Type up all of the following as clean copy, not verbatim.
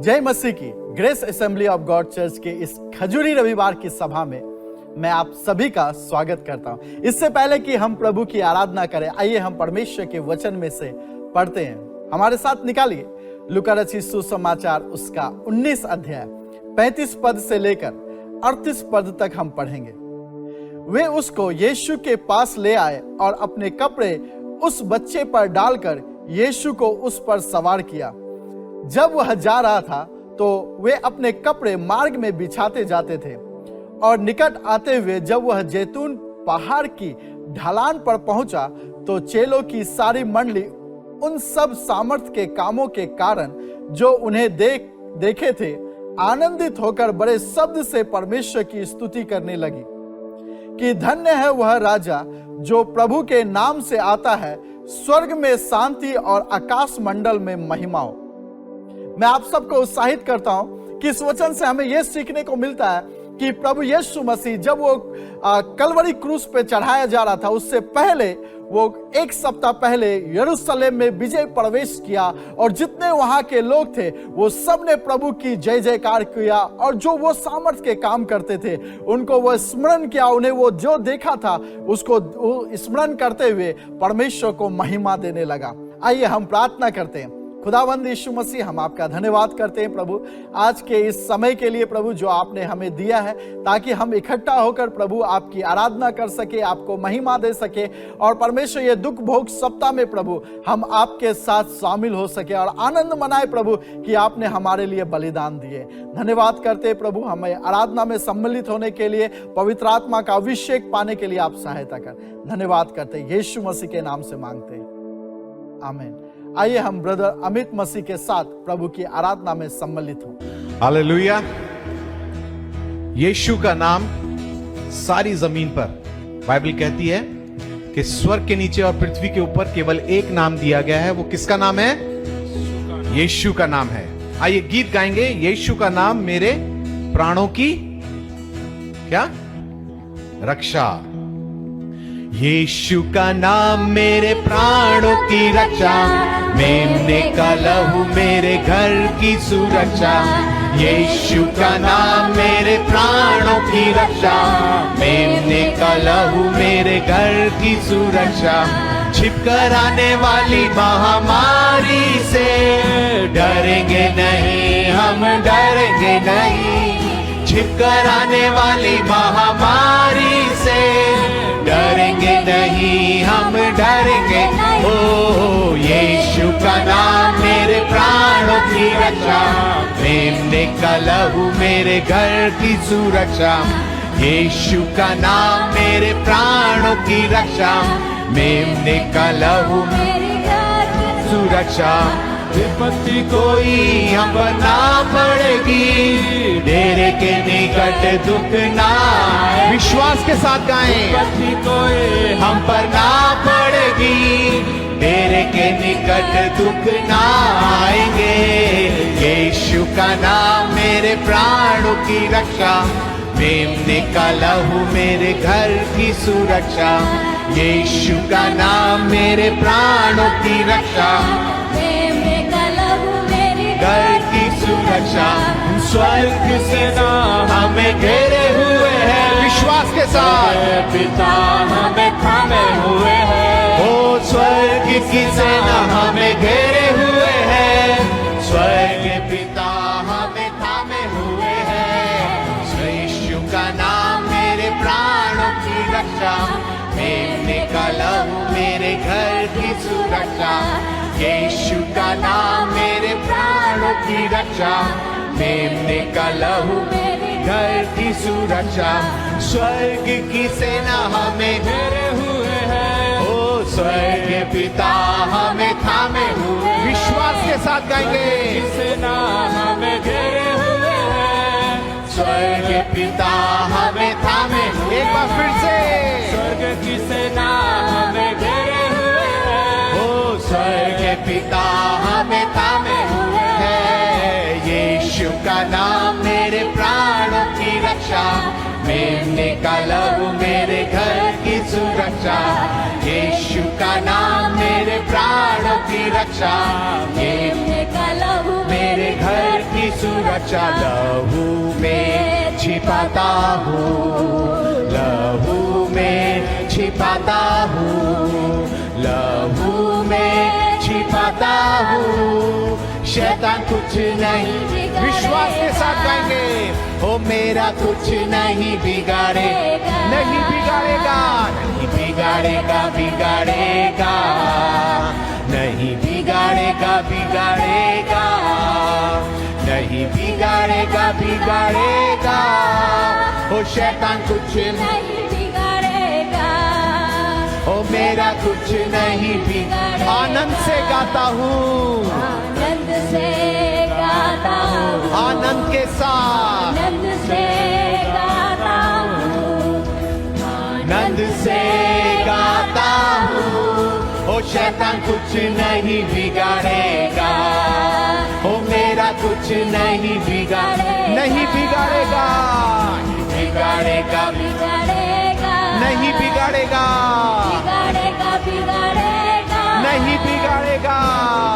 जय मसीह की। Grace assembly of God church के इस खजूरी रविवार की सभा में मैं आप सभी का स्वागत करता हूं। इससे पहले कि हम प्रभु की आराधना करें, आइए हम परमेश्वर के वचन में से पढ़ते हैं। हमारे साथ निकालिए लूका रचित सुसमाचार उसका 19 अध्याय 35 पद से लेकर 38 पद तक हम पढ़ेंगे। वे उसको यीशु के पास ले आए और अपने कपड़े उस बच्चे पर डालकर यीशु को उस पर सवार किया। जब वह जा रहा था तो वे अपने कपड़े मार्ग में बिछाते जाते थे और निकट आते हुए जब वह जैतून पहाड़ की ढलान पर पहुंचा तो चेलों की सारी मंडली उन सब सामर्थ के कामों के कारण जो उन्हें देखे थे आनंदित होकर बड़े शब्द से परमेश्वर की स्तुति करने लगी कि धन्य है वह राजा जो प्रभु के नाम से आता है, स्वर्ग में शांति और आकाश मंडल में महिमा हो। मैं आप सबको उत्साहित करता हूं कि इस वचन से हमें यह सीखने को मिलता है कि प्रभु यीशु मसीह जब वो कलवरी क्रूस पे चढ़ाया जा रहा था, उससे पहले वो एक सप्ताह पहले यरूशलेम में विजय प्रवेश किया और जितने वहां के लोग थे वो सब ने प्रभु की जय जयकार किया और जो वो सामर्थ के काम करते थे उनको वो स्मरण किया, उन्हें वो जो देखा था उसको स्मरण करते हुए परमेश्वर को महिमा देने लगा। आइए हम प्रार्थना करते हैं। खुदावंद यीशु मसीह, हम आपका धन्यवाद करते हैं प्रभु आज के इस समय के लिए प्रभु जो आपने हमें दिया है ताकि हम इकट्ठा होकर प्रभु आपकी आराधना कर सके, आपको महिमा दे सके और परमेश्वर ये दुख भोग सप्ताह में प्रभु हम आपके साथ शामिल हो सके और आनंद मनाए प्रभु कि आपने हमारे लिए बलिदान दिए। धन्यवाद करते प्रभु, हमें आराधना में सम्मिलित होने के लिए पवित्र आत्मा का अभिषेक पाने के लिए आप सहायता कर। धन्यवाद करते यीशु मसीह के नाम से मांगते, आमीन। आइए हम ब्रदर अमित मसीह के साथ प्रभु की आराधना में सम्मिलित हों। हालेलुया। यीशु का नाम सारी जमीन पर बाइबल कहती है कि स्वर्ग के नीचे और पृथ्वी के ऊपर केवल एक नाम दिया गया है। वो किसका नाम है? यीशु का नाम है। आइए गीत गाएंगे। यीशु का नाम मेरे प्राणों की क्या रक्षा। यीशु का नाम मेरे प्राणों की रक्षा, मेमने का लहू मेरे घर की सुरक्षा। यीशु का नाम मेरे प्राणों की रक्षा, मेमने का लहू मेरे घर की सुरक्षा। छिपकर आने वाली महामारी से डरेंगे नहीं, हम डरेंगे नहीं। छिपकर आने वाली महामारी से डरेंगे नहीं, हम डरेंगे। ओ यीशु का नाम मेरे प्राणों की रक्षा, मेमने का लहू मेरे घर की सुरक्षा। यीशु का नाम मेरे प्राणों की रक्षा, मेमने का लहू मेरे घर की सुरक्षा। विपत्ति कोई हम पर ना पड़ेगी, डेरे के निकट दुख ना। विश्वास के साथ गाएं। विपत्ति कोई हम पर ना पड़ेगी, डेरे के निकट दुख ना आएंगे। यीशु का नाम मेरे प्राणों की रक्षा, मेमने का लहू मेरे घर की सुरक्षा। यीशु का नाम मेरे प्राणों की रक्षा, घर की सुरक्षा। स्वर्ग से ना हमें घेरे हुए हैं, विश्वास के साथ पिता हमें थामे हुए हैं। ओ स्वर्ग की सेना हमें घेरे हुए हैं, स्वर्ग पिता हमें थामे हुए हैं। यीशु का नाम मेरे प्राणों की रक्षा, मेमने का लहू मेरे घर की सुरक्षा। यीशु का नाम मेरे प्राणों की रक्षा, मेमने का लहू मेरे घर की सुरक्षा। स्वर्ग की सेना हमें घेरे हुए हैं, ओ स्वर्ग पिता हमें थामे हुए। विश्वास के साथ गाएंगे। सेना हमें घेरे हुए हैं, स्वर्ग पिता हमें थामे हुए। एक बार फिर से। स्वर्ग की सेना हमें घेरे हुए हैं, ओ स्वर्ग पिता हमें थामे हुए हैं। यीशु का नाम मेरे प्राणों की रक्षा, मेमने का लहू मेरे घर की सुरक्षा। यीशु का नाम मेरे प्राणों की रक्षा, मेमने का लहू मेरे घर की रचा, लहू में छिपाता हूँ, लहू में छिपाता हूँ, लहू में छिपाता हूँ, शैतान कुछ नहीं। विश्वास के साथ गाएंगे, ओ मेरा कुछ नहीं बिगाड़ेगा, नहीं बिगाड़ेगा, नहीं बिगाड़ेगा, बिगाड़ेगा, नहीं बिगाड़ेगा, बिगाड़ेगा, नहीं बिगाड़ेगा, बिगाड़ेगा, ओ शैतान कुछ नहीं बिगाड़ेगा, ओ मेरा कुछ नहीं बिगाड़ेगा। आनंद से गाता हूँ, आनंद से गाता हूँ, आनंद के साथ, आनंद से गाता हूँ, आनंद से गाता हूँ, ओ शैतान कुछ नहीं बिगाड़ेगा, ओ मेरा कुछ नहीं बिगाड़ेगा, नहीं बिगाड़ेगा, बिगाड़ेगा, बिगाड़ेगा, नहीं बिगाड़ेगा, बिगाड़ेगा, बिगाड़ेगा, नहीं बिगाड़ेगा,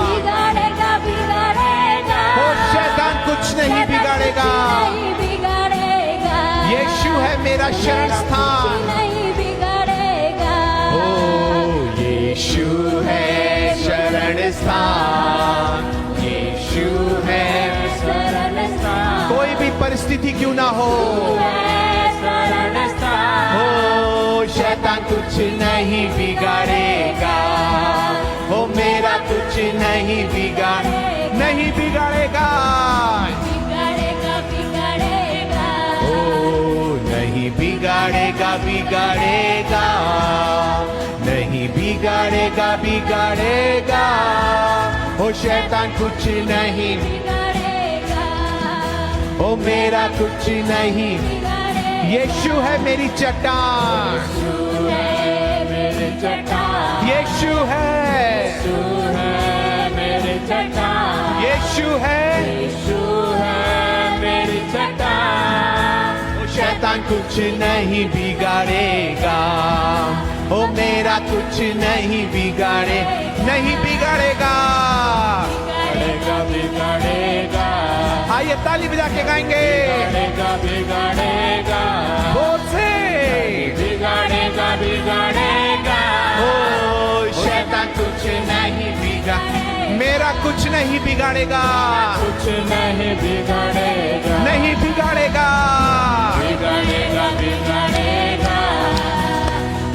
बिगाड़ेगा, बिगाड़ेगा, ओ शैतान कुछ नहीं बिगाड़ेगा। नहीं बिगाड़ेगा, यीशु है मेरा शरण स्थान, नहीं बिगाड़ेगा, ओ यीशु है शरण स्थान, यीशु है शरण स्थान, कोई भी परिस्थिति क्यों ना हो, शरण स्थान, ओ शैतान कुछ नहीं बिगाड़ेगा, ओ मेरा कुछ नहीं बिगाड़, नहीं बिगाड़ेगा, बिगाड़ेगा, बिगाड़ेगा, ओ नहीं बिगाड़ेगा, बिगाड़ेगा, नहीं बिगाड़ेगा, बिगाड़ेगा, ओ शैतान कुछ नहीं, बिगाड़ेगा, ओ मेरा कुछ नहीं। यीशु है मेरी चट्टान, मेरे चट्टान, यीशु है, मेरे चट्टान, यीशु है, मेरी चट्टान, ओ शैतान कुछ नहीं बिगाड़ेगा, ओ मेरा कुछ नहीं बिगाड़े, नहीं बिगाड़ेगा, बिगाड़ेगा, बिगाड़ेगा, आइए ताली बजा के गाएंगे, बिगाड़ेगा, बिगाड़ेगा, बोल से, बिगाड़ेगा, बिगाड़ेगा, ओ शैतान कुछ नहीं बिगा, मेरा कुछ नहीं बिगाड़ेगा, कुछ नहीं बिगाड़ेगा, नहीं बिगाड़ेगा, बिगाड़ेगा, बिगाड़ेगा,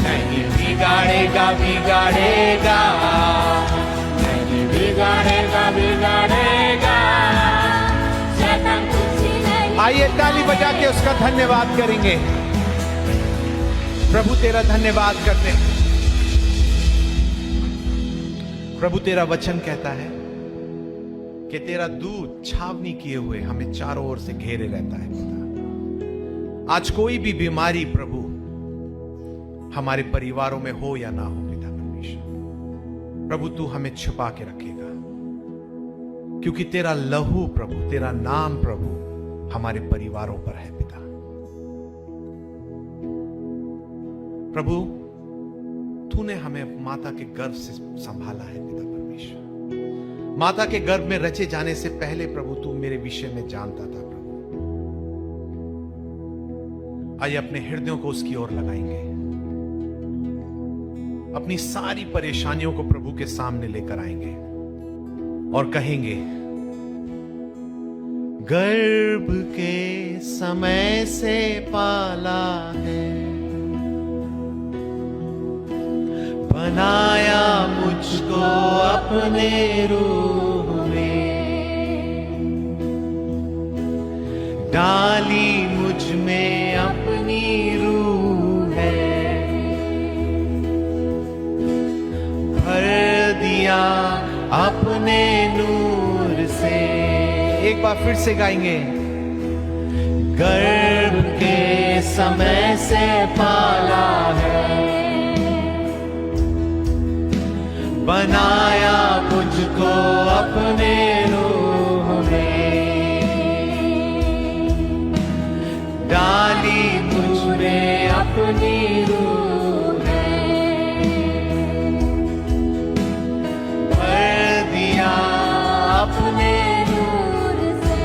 नहीं बिगाड़ेगा, बिगाड़ेगा, नहीं बिगाड़ेगा, बिगाड़ेगा, शैतान कुछ नहीं। आइए ताली बजा के उसका धन्यवाद करेंगे। प्रभु तेरा धन्यवाद करते हैं। प्रभु तेरा वचन कहता है कि तेरा दूत छावनी किए हुए हमें चारों ओर से घेरे रहता है पिता। आज कोई भी बीमारी प्रभु हमारे परिवारों में हो या ना हो पिता परमेश्वर, प्रभु तू हमें छुपा के रखेगा, क्योंकि तेरा लहू प्रभु, तेरा नाम प्रभु हमारे परिवारों पर है पिता। प्रभु तूने हमें माता के गर्भ से संभाला है पिता परमेश्वर। माता के गर्भ में रचे जाने से पहले प्रभु तू मेरे विषय में जानता था प्रभु। आइए अपने हृदयों को उसकी ओर लगाएंगे, अपनी सारी परेशानियों को प्रभु के सामने लेकर आएंगे और कहेंगे, गर्भ के समय से पाला है, बनाया मुझको अपने रूह में, डाली मुझ में अपनी रूह है, भर दिया अपने नूर से। एक बार फिर से गाएंगे, गर्भ के समय से पाला है, बनाया मुझको अपने रूह में, डाली मुझ में अपनी रूह है, भर दिया अपने नूर से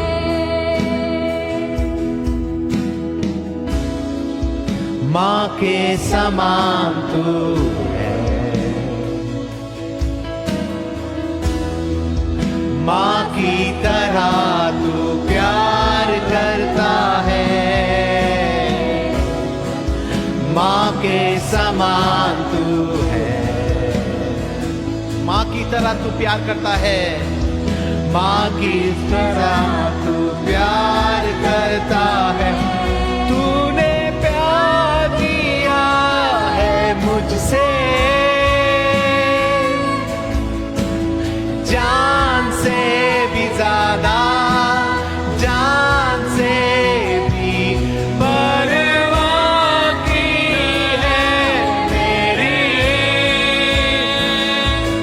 समान तू है। माँ की तरह तू प्यार करता है, माँ के समान तू है। माँ की तरह तू प्यार करता है, माँ की तरह तू प्यार करता है। तूने प्यार किया है मुझसे, जान से भी ज्यादा, जान से भी परवाह की है मेरी।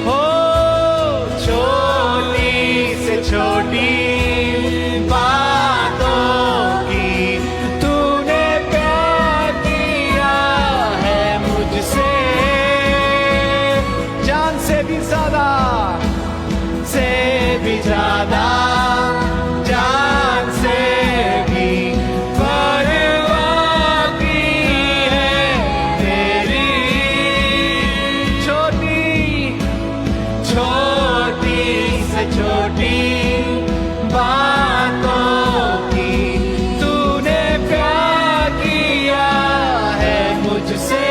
हो छोटी से छोटी बातों की तूने प्यार किया है मुझसे, जान से भी ज्यादा, से भी ज्यादा, जान से भी परवाह की है तेरी। छोटी छोटी से छोटी बातों की तूने प्यार किया है मुझसे।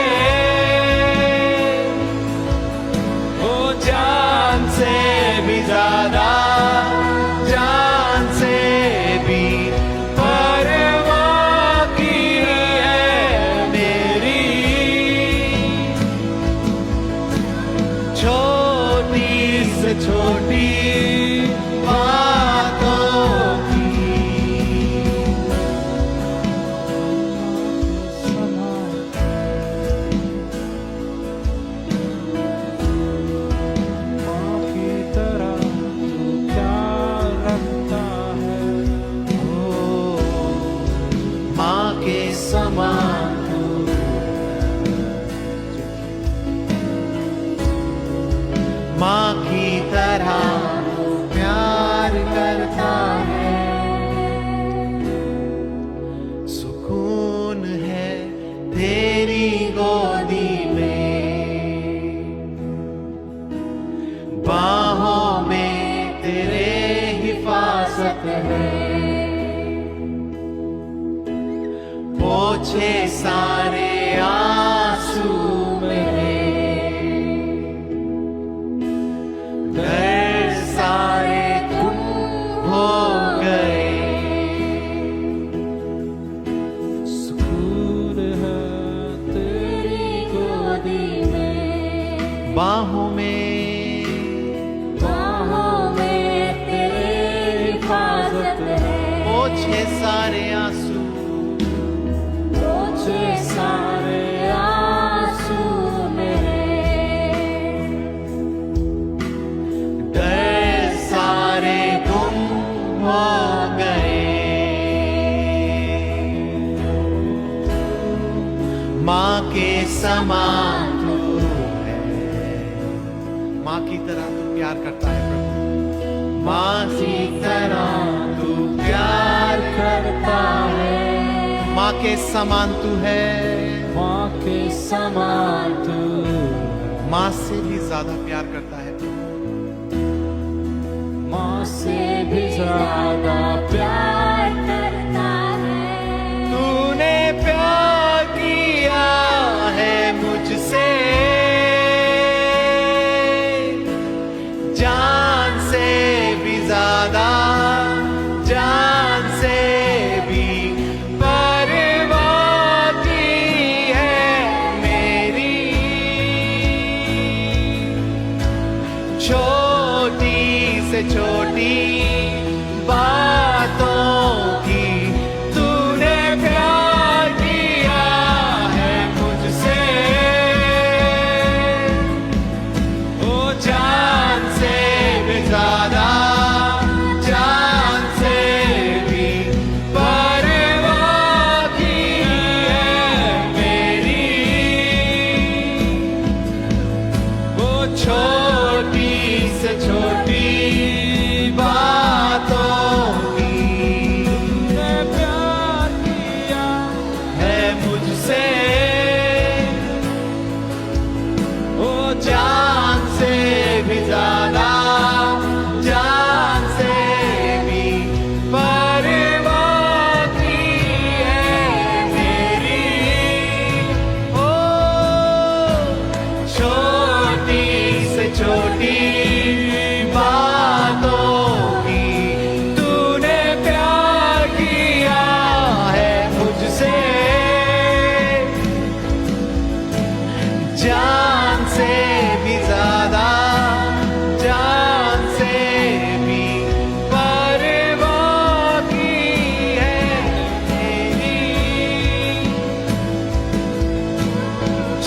ओ जान से भी ज्यादा, जान से भी परवाह की है मेरी। छोटी से छोटी बातों की माँ की तरह तू प्यार रखता है। ओ माँ के समान तू, माँ की तरह तू प्यार करता है। सुकून है तेरी गोदी में, बाहों में तेरे हिफाजत है। पोछे सारे आंसू मेरे, दर्द सारे गुम हो गए। सुकून है तेरी गोदी में, बाहों में, बाहों में तेरे हिफाजत है। पोछे सारे आंसू, पोछे सारे आंसू मेरे, दर्द सारे गुम हो गए। माँ के समान तू है, माँ की तरह तू प्यार करता है प्रभु। माँ की तरह तू प्यार करता है। माँ के समान तू है, माँ के समान तू, माँ से भी ज्यादा प्यार करता है। माँ से भी ज्यादा प्यार करता है। तूने प्यार किया है मुझसे, जान से भी ज्यादा, जान से भी परवाह की है मेरी। छोटी से छोटी बातों ज्यादा जान से भी परवाह की है मेरी। ओ छोटी से छोटी बातों की तूने प्यार किया है मुझसे। जान से भी ज्यादा जान से भी परवाह की है मेरी।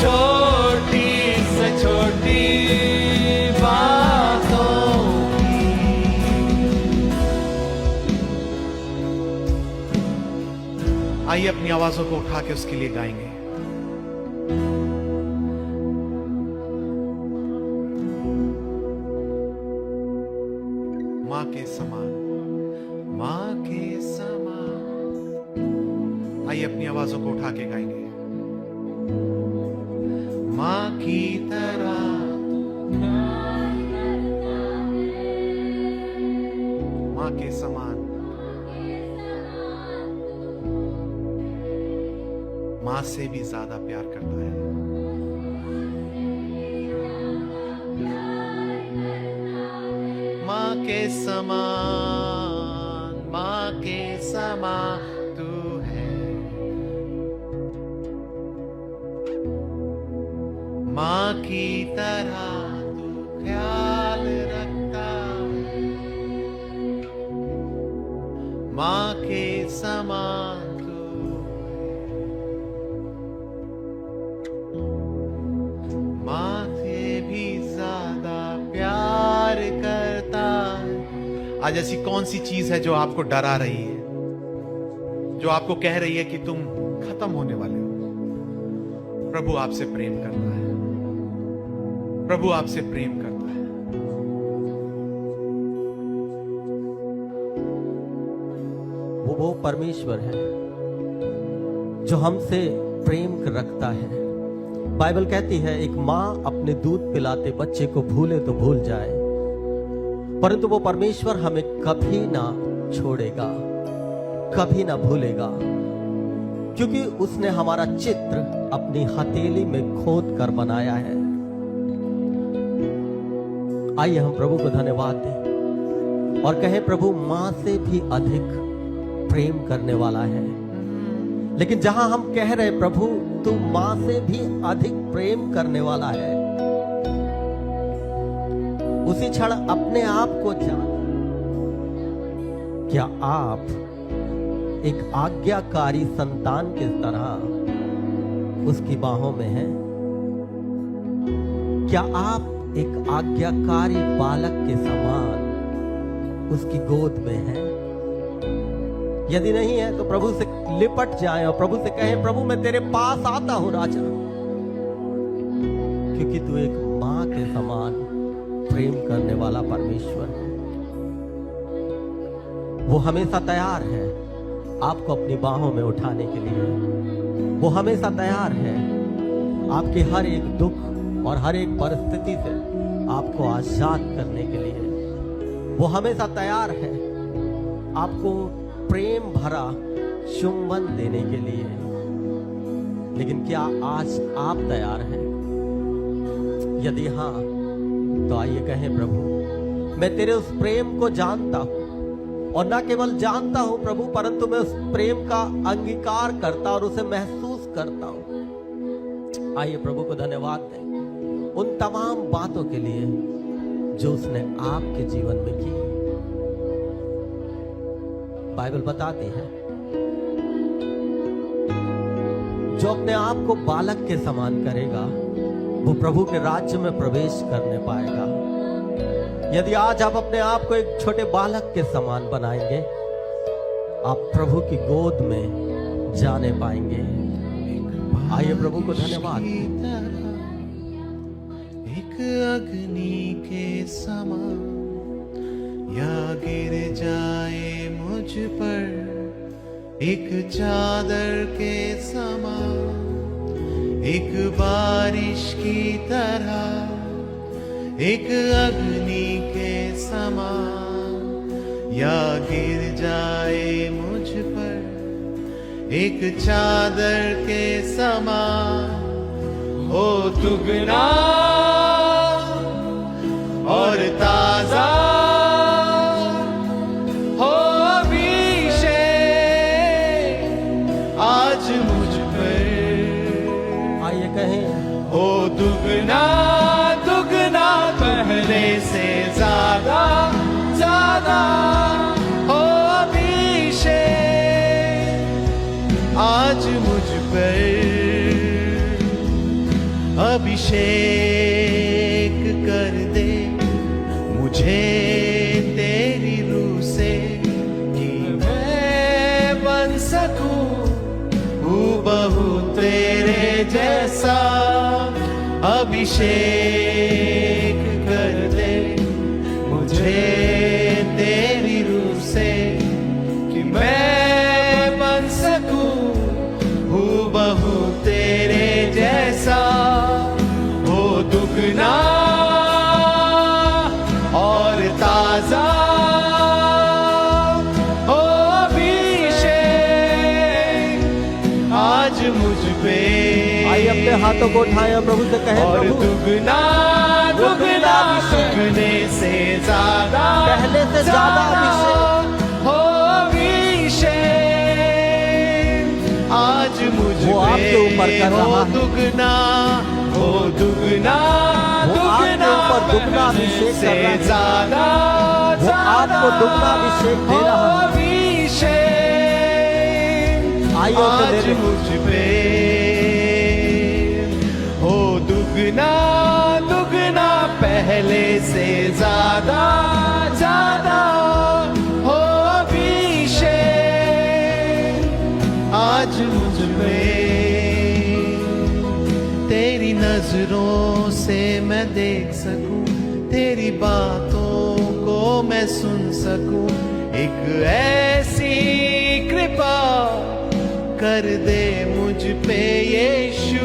छोटी से छोटी बातों की। आइए अपनी आवाजों को उठा के उसके लिए गाएंगे। माँ के समान, माँ के समान। आइए अपनी आवाजों को उठा के गाएंगे। माँ की तरह माँ के समान, माँ से भी ज्यादा प्यार करता है। माँ के समान, माँ के समान तू है। माँ की तरह तू ख्याल रखता है। माँ के समान तू है। माँ से भी ज्यादा प्यार करता है। आज ऐसी कौन सी चीज है जो आपको डरा रही है, जो आपको कह रही है कि तुम खत्म होने वाले हो? प्रभु आपसे प्रेम करता है। प्रभु आपसे प्रेम करता है। वो परमेश्वर है जो हमसे प्रेम रखता है। बाइबल कहती है एक माँ अपने दूध पिलाते बच्चे को भूले तो भूल जाए, परंतु वो परमेश्वर हमें कभी ना छोड़ेगा, कभी ना भूलेगा, क्योंकि उसने हमारा चित्र अपनी हथेली में खोद कर बनाया है। आइए हम प्रभु को धन्यवाद दें और कहें प्रभु माँ से भी अधिक प्रेम करने वाला है। लेकिन जहां हम कह रहे प्रभु तू माँ से भी अधिक प्रेम करने वाला है, उसी क्षण अपने आप को जान। क्या आप एक आज्ञाकारी संतान की तरह उसकी बाहों में हैं? क्या आप एक आज्ञाकारी बालक के समान उसकी गोद में हैं? यदि नहीं है तो प्रभु से लिपट जाएं और प्रभु से कहें प्रभु मैं तेरे पास आता हूं राजा, क्योंकि तू एक मां के समान प्रेम करने वाला परमेश्वर है। वो हमेशा तैयार है आपको अपनी बाहों में उठाने के लिए। वो हमेशा तैयार है आपके हर एक दुख और हर एक परिस्थिति से आपको आजाद करने के लिए। वो हमेशा तैयार है आपको प्रेम भरा चुंबन देने के लिए। लेकिन क्या आज आप तैयार हैं? यदि हाँ तो आइए कहें प्रभु मैं तेरे उस प्रेम को जानता हूं, और ना केवल जानता हूं प्रभु परंतु मैं उस प्रेम का अंगीकार करता और उसे महसूस करता हूं। आइए प्रभु को धन्यवाद दें उन तमाम बातों के लिए जो उसने आपके जीवन में की। बाइबल बताती है जो अपने आप को बालक के समान करेगा वो प्रभु के राज्य में प्रवेश करने पाएगा। यदि आज आप अपने आप को एक छोटे बालक के समान बनाएंगे, आप प्रभु की गोद में जाने पाएंगे। आइए प्रभु को धन्यवाद। एक अग्नि के समान या गिर जाए मुझ पर, एक चादर के समान, एक बारिश की तरह एक अग्नि के समान या गिर जाए मुझ पर, एक चादर के समान हो दुगना और ताजा हो अभिषेक आज मुझ पर। आइए कहें, हो दुगना दुगना पहले से ज्यादा ज्यादा हो अभिषेक आज मुझ पर। अभिषेक कर दे मुझे तेरी रूह से कि मैं बन सकूं हूबहू तेरे जैसा। अभिषेक कर दे मुझे तेरी रूह से कि मैं बन सकूं हूबहू तेरे जैसा। हो दुगना और ताजा हो अभिषेक आज मुझ पे। आइए अपने हाथों को उठाएं, प्रभु से कहें, और प्रभु दुगना दुगना दुगने से ज्यादा पहले से ज्यादा अभिषेक हो अभिषेक आज मुझ वो आपके ऊपर कर हो रहा है। दुगना हो दुगना वो आपके ऊपर दुगना अभिषेक कर से रहा है। ज्यादा वो आपको दुगना अभिषेक दे रहा है। अभिषेक आइए उसे आज ले लें। मुझ पे हो दुगना दुगना पहले से ज्यादा ज्यादा हो अभिषेक आज मुझ पे। तेरी नजरों से मैं देख सकूं, तेरी बातों को मैं सुन सकूं। एक ऐसी कृपा कर दे मुझ पे यीशु।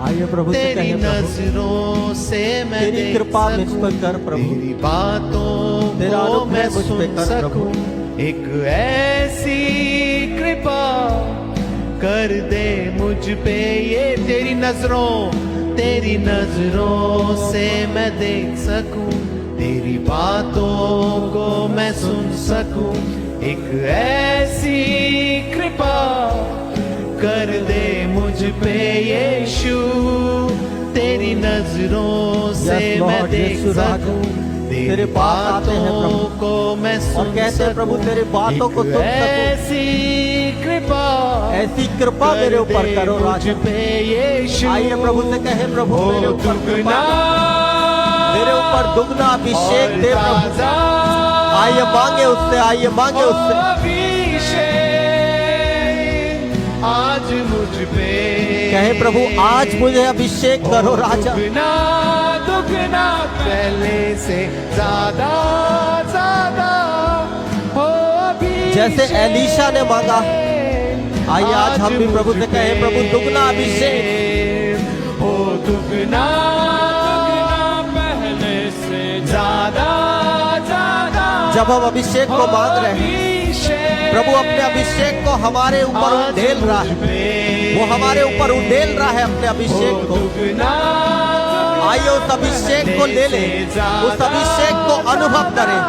आइए प्रभु से तेरी कहें, प्रभु नजरों से मैं तेरी देख कृपा मुझ सकूं, पर कर प्रभु। तेरी बातों तेरा को अनुग्रह मैं मुझ पे सुन कर प्रभु। सकूं। एक ऐसी कृपा कर दे मुझ पे ये। तेरी नजरों से मैं देख सकूं, तेरी बातों को मैं सुन सकूं। एक ऐसी कृपा कर दे मुझ पे यीशु। तेरी नजरों से Yes, Lord, मैं देख यीशु राजा, सकूं, तेरे तेरी पास आते हैं बातों प्रभु। को मैं सुन और कहते हैं, प्रभु, तेरी बातों को सुन सकूं। ऐसी कृपा ऐसी कृपा मेरे ऊपर करो राजा। आइए प्रभु से कहें, प्रभु मेरे ऊपर कृपा करो। मेरे ऊपर दुगना अभिषेक दे प्रभु। आइए मांगे उससे, आइए मांगे उससे। आज मुझ पे कहे, प्रभु आज मुझे अभिषेक करो राजा। दुगना दुगना पहले से ज्यादा ज्यादा हो अभिषेक। जैसे एलीशा ने मांगा, आइए आज हम भी प्रभु से कहें, प्रभु दुगना अभिषेक हो दुगना पहले से ज्यादा ज्यादा। जब हम अभिषेक को मांग रहे हैं, प्रभु अपने अभिषेक को हमारे ऊपर उंडेल रहा है। वो हमारे ऊपर उंडेल रहा है अपने अभिषेक को। आइए उस अभिषेक को ले ले, उस अभिषेक को अनुभव करें,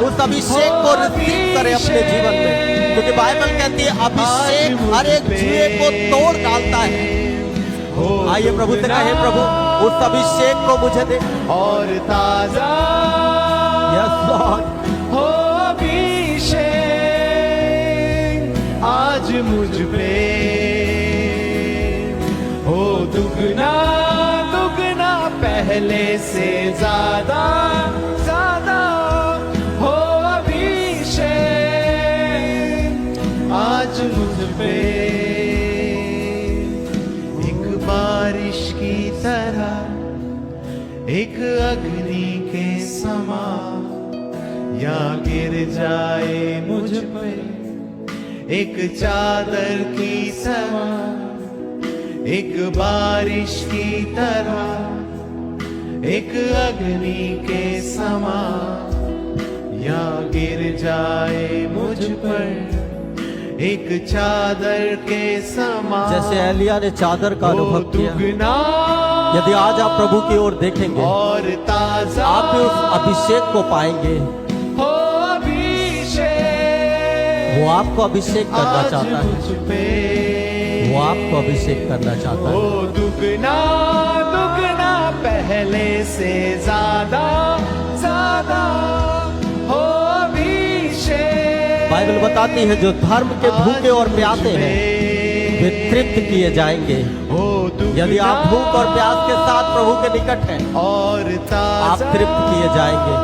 उस अभिषेक को रिसीव करें अपने जीवन में। क्योंकि बाइबल कहती है अभिषेक हर एक जुए को तोड़ डालता है। आइए प्रभु से कहें, प्रभु उस अभिषेक को मुझे दे। और ताजा यस लॉर्ड, हो अभिषेक आज मुझ पे। हो दुगना दुगना पहले से ज्यादा ज्यादा हो अभिषेक आज मुझ पे। एक बारिश की तरह, एक अग्नि के समान या गिर जाए मुझ पे, एक चादर की समान। एक बारिश की तरह, एक अग्नि के समान, या गिर जाए मुझ पर एक चादर के समान। जैसे एलिया ने चादर का अनुभव किया, दुगना यदि आज आप प्रभु की ओर देखेंगे, और ताजा आप भी उस अभिषेक को पाएंगे। हो अभिषेक, वो आपको अभिषेक करना आज चाहता है, मुझ पे वो आपको अभिषेक करना चाहता ओ है। दुगना दुगना पहले से ज्यादा ज्यादा हो अभिषेक। बाइबल बताती है जो धर्म के भूखे और प्यासे हैं वे तृप्त किए जाएंगे। यदि आप भूख और प्यास के साथ प्रभु के निकट हैं, और आप तृप्त किए जाएंगे।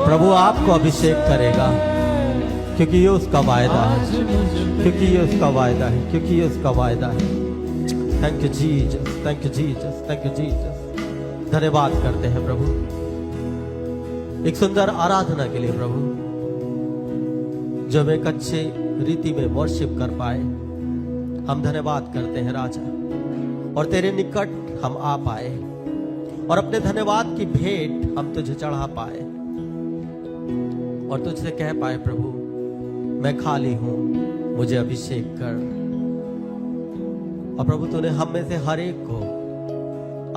प्रभु आपको अभिषेक करेगा, क्योंकि ये उसका वायदा है, क्योंकि ये उसका वायदा है, क्योंकि ये उसका वायदा है। Thank you Jesus, thank you Jesus, thank you Jesus. धन्यवाद करते हैं प्रभु एक सुंदर आराधना के लिए प्रभु, जब एक अच्छे रीति में वर्शिप कर पाए। हम धन्यवाद करते हैं राजा, और तेरे निकट हम आ पाए और अपने धन्यवाद की भेंट हम तुझे चढ़ा पाए और तुझसे कह पाए प्रभु मैं खाली हूं, मुझे अभिषेक कर। और प्रभु तूने हम में से हर एक को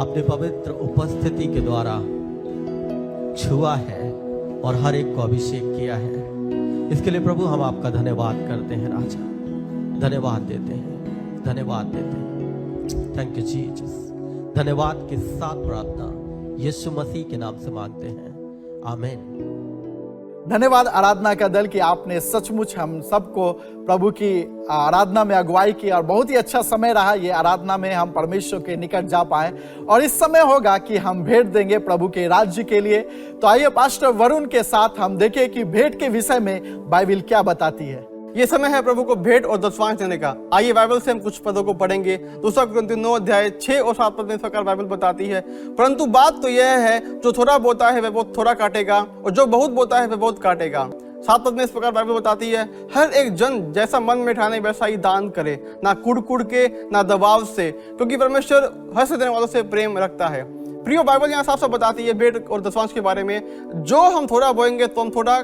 अपनी पवित्र उपस्थिति के द्वारा छुआ है और हर एक को अभिषेक किया है। इसके लिए प्रभु हम आपका धन्यवाद करते हैं राजा, धन्यवाद देते हैं, धन्यवाद देते हैं। Thank you Jesus. धन्यवाद के साथ प्रार्थना यीशु मसीह के नाम से मांगते हैं, आमीन। धन्यवाद आराधना का दल कि आपने सचमुच हम सबको प्रभु की आराधना में अगुवाई की और बहुत ही अच्छा समय रहा ये आराधना में। हम परमेश्वर के निकट जा पाए और इस समय होगा कि हम भेंट देंगे प्रभु के राज्य के लिए। तो आइए पास्टर वरुण के साथ हम देखें कि भेंट के विषय में बाइबल क्या बताती है। ये समय है प्रभु को भेंट और दशवांश देने का। आइए बाइबल से हम कुछ पदों को पढ़ेंगे। 2 कुरिन्थियों 9 अध्याय 6 और 7 पद में इस प्रकार बाइबल बताती है, परंतु बात तो यह है जो थोड़ा बोता है वह बहुत थोड़ा काटेगा और जो बहुत बोता है वह बहुत काटेगा। 7 पद में इस प्रकार बाइबल बताती है, हर एक जन जैसा मन में ठाने वैसा ही दान करे, ना कुड़ के ना दबाव से, क्योंकि परमेश्वर हर्ष देने वालों से प्रेम रखता है। प्रियो, बाइबल यहाँ साफ साफ बताती है भेंट और दशवांश के बारे में, जो हम थोड़ा बोएंगे तो हम थोड़ा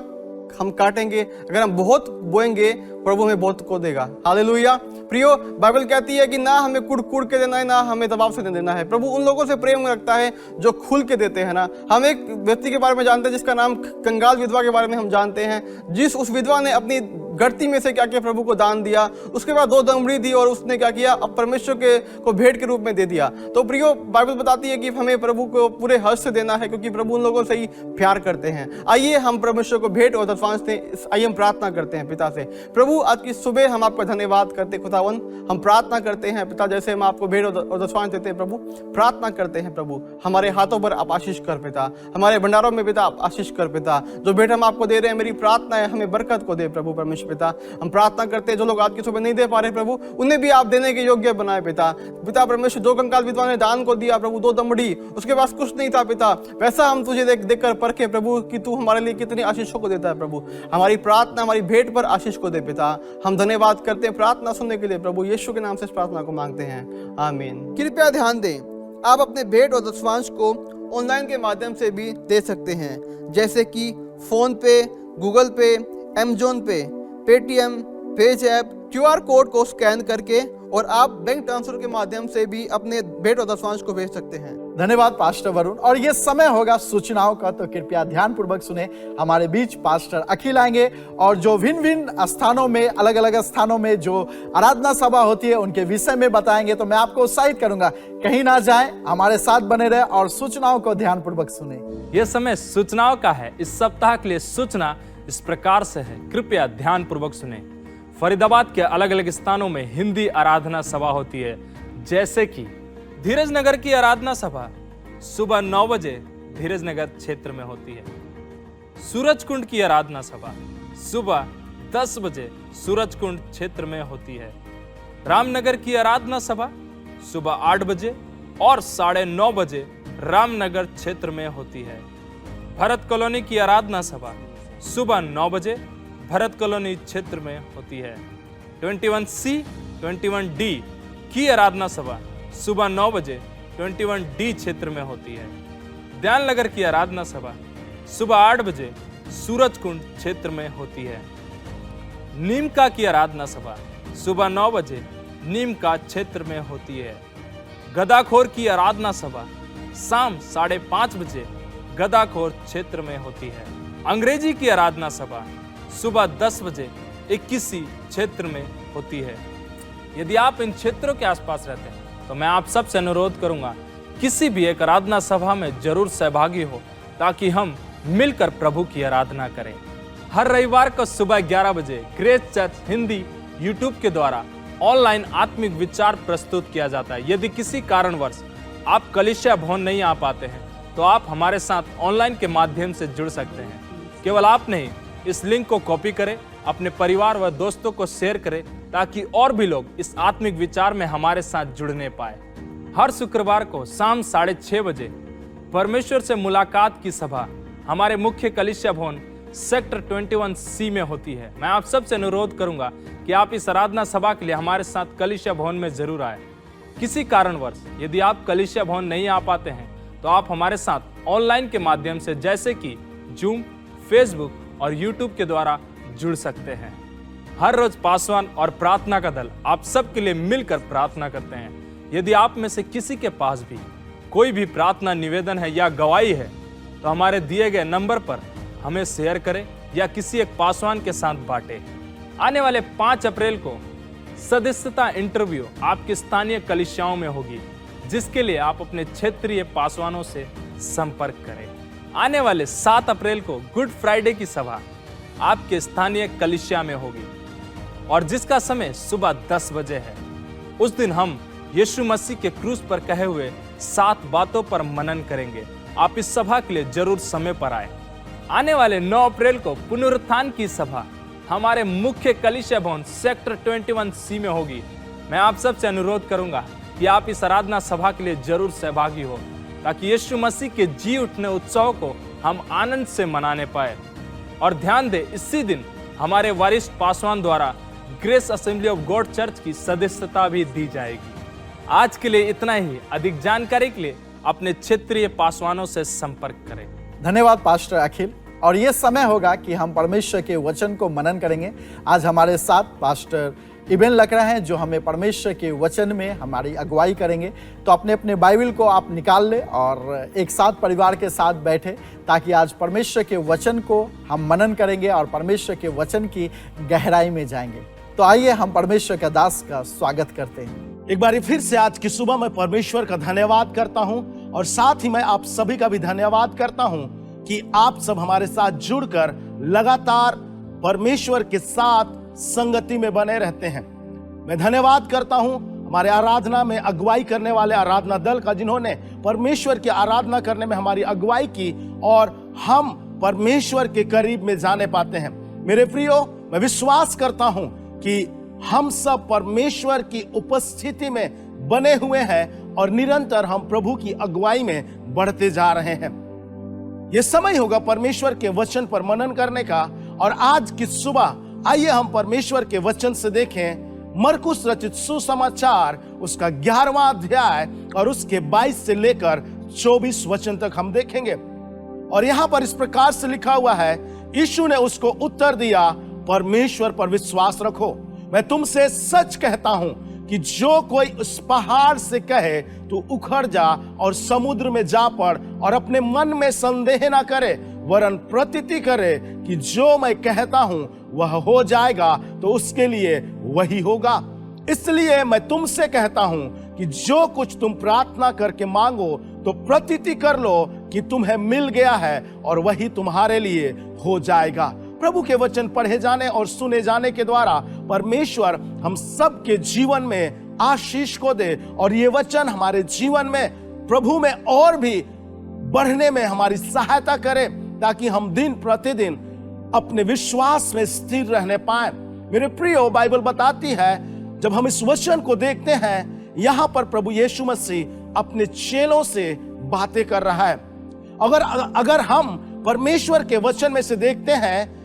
हम काटेंगे, अगर हम बहुत बोएंगे प्रभु हमें बहुत को देगा। हालेलुया। प्रियो, बाइबल कहती है कि ना हमें कुड़ के देना है, ना हमें दबाव से देना है। प्रभु उन लोगों से प्रेम रखता है जो खुल के देते हैं ना। हम एक व्यक्ति के बारे में जानते हैं जिसका नाम कंगाल विधवा के बारे में हम जानते हैं, जिस उस विधवा ने अपनी गढ़ती में से क्या किया, प्रभु को दान दिया, उसके बाद 2 दमड़ी दी और उसने क्या किया, अब परमेश्वर के को भेंट के रूप में दे दिया। तो प्रियो, बाइबल बताती है कि हमें प्रभु को पूरे हर्ष से देना है, क्योंकि प्रभु उन लोगों से ही प्यार करते हैं। आइए हम परमेश्वर को भेंट और दशवांश दें। आइए हम प्रार्थना करते हैं पिता से। प्रभु, आज की सुबह हम आपका धन्यवाद करते खुदावन, हम प्रार्थना करते हैं पिता, जैसे हम आपको भेंट और दशवांश देते हैं प्रभु, प्रार्थना करते हैं प्रभु हमारे हाथों पर आप आशीष कर पिता, हमारे भंडारों में पिता आप आशीष कर पिता। जो भेंट हम आपको दे रहे हैं, मेरी प्रार्थना है हमें बरकत को दे प्रभु परमेश्वर पिता। हम प्रार्थना करते हैं जो लोग आज की सुबह नहीं दे पा रहे प्रभु, उन्हें भी आप देने के योग्य बनाए पिता। पिता परमेश्वर, जो कंकाल विधवा ने दान को दिया प्रभु, 2 दमड़ी, उसके पास कुछ नहीं था पिता, वैसा हम तुझे देख कर परखे प्रभु कि तू हमारे लिए कितनी आशीषों को देता है प्रभु। हमारी प्रार्थना हमारी भेंट पर आशीष को दे पिता। हम धन्यवाद करते हैं प्रार्थना सुनने के लिए प्रभु, यीशु के नाम से इस प्रार्थना को मांगते हैं, आमीन। कृपया ध्यान दें, आप अपने भेंट और दशवांश को ऑनलाइन के माध्यम से भी दे सकते हैं, जैसे कि फोन पे, गूगल पे, अमेज़न पे, Paytm, page app, QR code को स्कैन करके, और आप बैंक ट्रांसफर के माध्यम से भी अपने भेंट और दशवांश को भेज सकते हैं। धन्यवाद पास्टर वरुण। और ये समय होगा सूचनाओं का, तो कृपया ध्यान पूर्वक सुने। हमारे बीच पास्टर अखिल आएंगे और जो भिन्न भिन्न स्थानों में, अलग अलग स्थानों में जो आराधना सभा होती है उनके विषय में बताएंगे। तो मैं आपको उत्साहित करूंगा, कहीं ना जाए, हमारे साथ बने रहे और सूचनाओं को ध्यान पूर्वक सुने। यह समय सूचनाओं का है। इस सप्ताह के लिए सूचना इस प्रकार से है, कृपया ध्यान पूर्वक सुने। फरीदाबाद के अलग अलग स्थानों में हिंदी आराधना सभा होती है, जैसे कि धीरज नगर की आराधना सभा सुबह 9 बजे धीरज नगर क्षेत्र में होती है। सूरज कुंड की आराधना सभा सुबह 10 बजे सूरज कुंड क्षेत्र में होती है। रामनगर की आराधना सभा सुबह 8 बजे और 9:30 बजे रामनगर क्षेत्र में होती है। भरत कॉलोनी की आराधना सभा सुबह 9 बजे भरत कॉलोनी क्षेत्र में होती है। 21C 21D की आराधना सभा सुबह 9 बजे 21D क्षेत्र में होती है। दयाल नगर की आराधना सभा सुबह 8 बजे सूरज कुंड क्षेत्र में होती है। नीमका की आराधना सभा सुबह 9 बजे नीमका क्षेत्र में होती है। गदाखोर की आराधना सभा शाम 5:30 बजे गदाखोर क्षेत्र में होती है। अंग्रेजी की आराधना सभा सुबह 10 बजे 21 क्षेत्र में होती है। यदि आप इन क्षेत्रों के आसपास रहते हैं तो मैं आप सबसे अनुरोध करूंगा किसी भी एक आराधना सभा में जरूर सहभागी हो, ताकि हम मिलकर प्रभु की आराधना करें। हर रविवार को सुबह 11 बजे ग्रेस चर्च हिंदी यूट्यूब के द्वारा ऑनलाइन आत्मिक विचार प्रस्तुत किया जाता है। यदि किसी कारणवश आप कलीसिया भवन नहीं आ पाते हैं तो आप हमारे साथ ऑनलाइन के माध्यम से जुड़ सकते हैं। केवल आप नहीं, इस लिंक को कॉपी करें, अपने परिवार व दोस्तों को शेयर करें, ताकि और भी लोग इस आत्मिक विचार में हमारे साथ जुड़ने पाए। हर शुक्रवार को शाम 6:30 बजे परमेश्वर से मुलाकात की सभा हमारे मुख्य कलीसिया भवन सेक्टर 21C में होती है। मैं आप सबसे अनुरोध करूंगा कि आप इस आराधना सभा के लिए हमारे साथ कलीसिया भवन में जरूर आए। किसी कारणवश यदि आप कलीसिया भवन नहीं आ पाते हैं तो आप हमारे साथ ऑनलाइन के माध्यम से जैसे कि जूम, फेसबुक और यूट्यूब के द्वारा जुड़ सकते हैं। हर रोज पासवान और प्रार्थना का दल आप सबके लिए मिलकर प्रार्थना करते हैं। यदि आप में से किसी के पास भी कोई भी प्रार्थना निवेदन है या गवाही है तो हमारे दिए गए नंबर पर हमें शेयर करें या किसी एक पासवान के साथ बांटें। आने वाले 5 अप्रैल को सदस्यता इंटरव्यू आपके स्थानीय कलीसियाओं में होगी, जिसके लिए आप अपने क्षेत्रीय पासवानों से संपर्क करें। आने वाले 7 अप्रैल को गुड फ्राइडे की सभा आपके स्थानीय कलीसिया में होगी और जिसका समय सुबह 10 बजे है। उस दिन हम यीशु मसीह के क्रूस पर कहे हुए 7 बातों पर मनन करेंगे। आप इस सभा के लिए जरूर समय पर आए। आने वाले 9 अप्रैल को पुनरुत्थान की सभा हमारे मुख्य कलीसिया भवन सेक्टर 21C में होगी। मैं आप सबसे अनुरोध करूंगा कि आप इस आराधना सभा के लिए जरूर सहभागी हो, ताकि यीशु मसीह के जी उठने उत्सव को हम आनंद से मनाने पाए। और ध्यान दें, इसी दिन हमारे वरिष्ठ पासवान द्वारा grace assembly of God church की सदस्यता भी दी जाएगी। आज के लिए इतना ही। अधिक जानकारी के लिए अपने क्षेत्रीय पासवानों से संपर्क करें। धन्यवाद पास्टर अखिल। और ये समय होगा कि हम परमेश्वर के वचन को मनन करेंगे। आज हमारे साथ पास्टर इबन लकड़ा हैं, जो हमें परमेश्वर के वचन में हमारी अगुवाई करेंगे। तो अपने अपने बाइबल को आप निकाल लें और एक साथ परिवार के साथ बैठे, ताकि आज परमेश्वर के वचन को हम मनन करेंगे और परमेश्वर के वचन की गहराई में जाएंगे। तो आइए हम परमेश्वर का दास का स्वागत करते हैं। एक बार फिर से आज की सुबह मैं परमेश्वर का धन्यवाद करता हूं और साथ ही मैं आप सभी का भी धन्यवाद करता हूं कि आप सब हमारे साथ जुड़कर लगातार परमेश्वर के साथ संगति में बने रहते हैं। मैं धन्यवाद करता हूं हमारे आराधना में अगुवाई करने वाले आराधना दल का, जिन्होंने परमेश्वर की आराधना करने में हमारी अगुवाई की और हम परमेश्वर के करीब में जाने पाते हैं। मेरे प्रियो, मैं विश्वास करता हूं कि हम सब परमेश्वर की उपस्थिति में बने हुए हैं और निरंतर हम प्रभु की अगुवाई में बढ़ते जा रहे हैं। यह समय होगा परमेश्वर के वचन पर मनन करने का। और आज की सुबह आइए हम परमेश्वर के वचन से देखें मरकुस रचित सुसमाचार, उसका 11वां अध्याय और उसके 22 से लेकर 24 वचन तक हम देखेंगे। और यहां पर इस प्रकार से लिखा हुआ है, यीशु ने उसको उत्तर दिया, परमेश्वर पर विश्वास रखो। मैं तुमसे सच कहता हूं कि जो कोई उस पहाड़ से कहे तू उखड़ जा और समुद्र में जा पड़ और अपने मन में संदेह ना करे, वरन प्रतीति करे कि जो मैं कहता हूं वह हो जाएगा, तो उसके लिए वही होगा। इसलिए मैं तुमसे कहता हूं कि जो कुछ तुम प्रार्थना करके मांगो तो प्रतीति कर लो कि तुम्हें मिल गया है और वही तुम्हारे लिए हो जाएगा। प्रभु के वचन पढ़े जाने और सुने जाने के द्वारा परमेश्वर हम सब के जीवन में आशीष को दे और ये वचन हमारे जीवन में प्रभु में और भी बढ़ने में हमारी सहायता करे, ताकि हम दिन प्रतिदिन अपने विश्वास में स्थिर रहने पाए। मेरे प्रियो, बाइबल बताती है, जब हम इस वचन को देखते हैं, यहां पर प्रभु यीशु मसीह अपने चेलों से बातें कर रहा है। अगर हम परमेश्वर के वचन में से देखते हैं,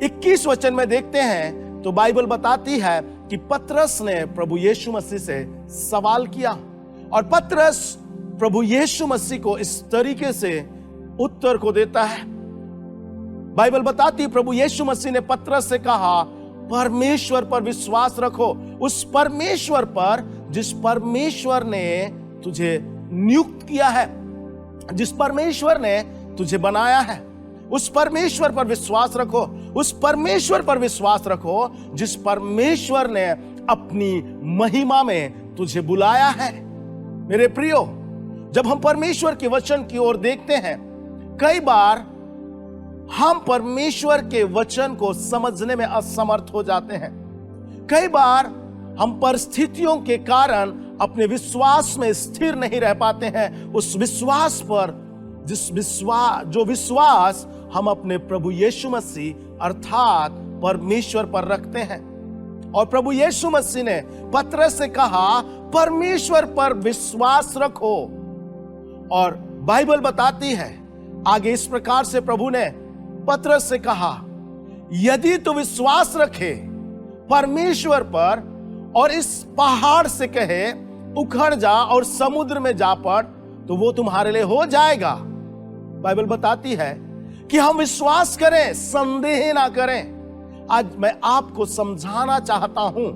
21 वचन में देखते हैं, तो बाइबल बताती है कि पतरस ने प्रभु यीशु मसीह से सवाल किया और पतरस प्रभु यीशु मसीह को इस तरीके से उत्तर को देता है। बाइबल बताती है प्रभु यीशु मसीह ने पतरस से कहा, परमेश्वर पर विश्वास रखो, उस परमेश्वर पर जिस परमेश्वर ने तुझे नियुक्त किया है, जिस परमेश्वर ने तुझे बनाया है, उस परमेश्वर पर विश्वास रखो, उस परमेश्वर पर विश्वास रखो जिस परमेश्वर ने अपनी महिमा में तुझे बुलाया है। मेरे प्रियो, जब हम परमेश्वर के वचन की ओर देखते हैं, कई बार हम परमेश्वर के वचन को समझने में असमर्थ हो जाते हैं। कई बार हम परिस्थितियों के कारण अपने विश्वास में स्थिर नहीं रह पाते हैं, उस विश्वास पर जो विश्वास हम अपने प्रभु यीशु मसीह अर्थात परमेश्वर पर रखते हैं। और प्रभु यीशु मसीह ने पतरस से कहा, परमेश्वर पर विश्वास रखो। और बाइबल बताती है आगे इस प्रकार से प्रभु ने पतरस से कहा, यदि तू विश्वास रखे परमेश्वर पर और इस पहाड़ से कहे उखड़ जा और समुद्र में जा पड़, तो वो तुम्हारे लिए हो जाएगा। बाइबल बताती है कि हम विश्वास करें, संदेह ना करें। आज मैं आपको समझाना चाहता हूं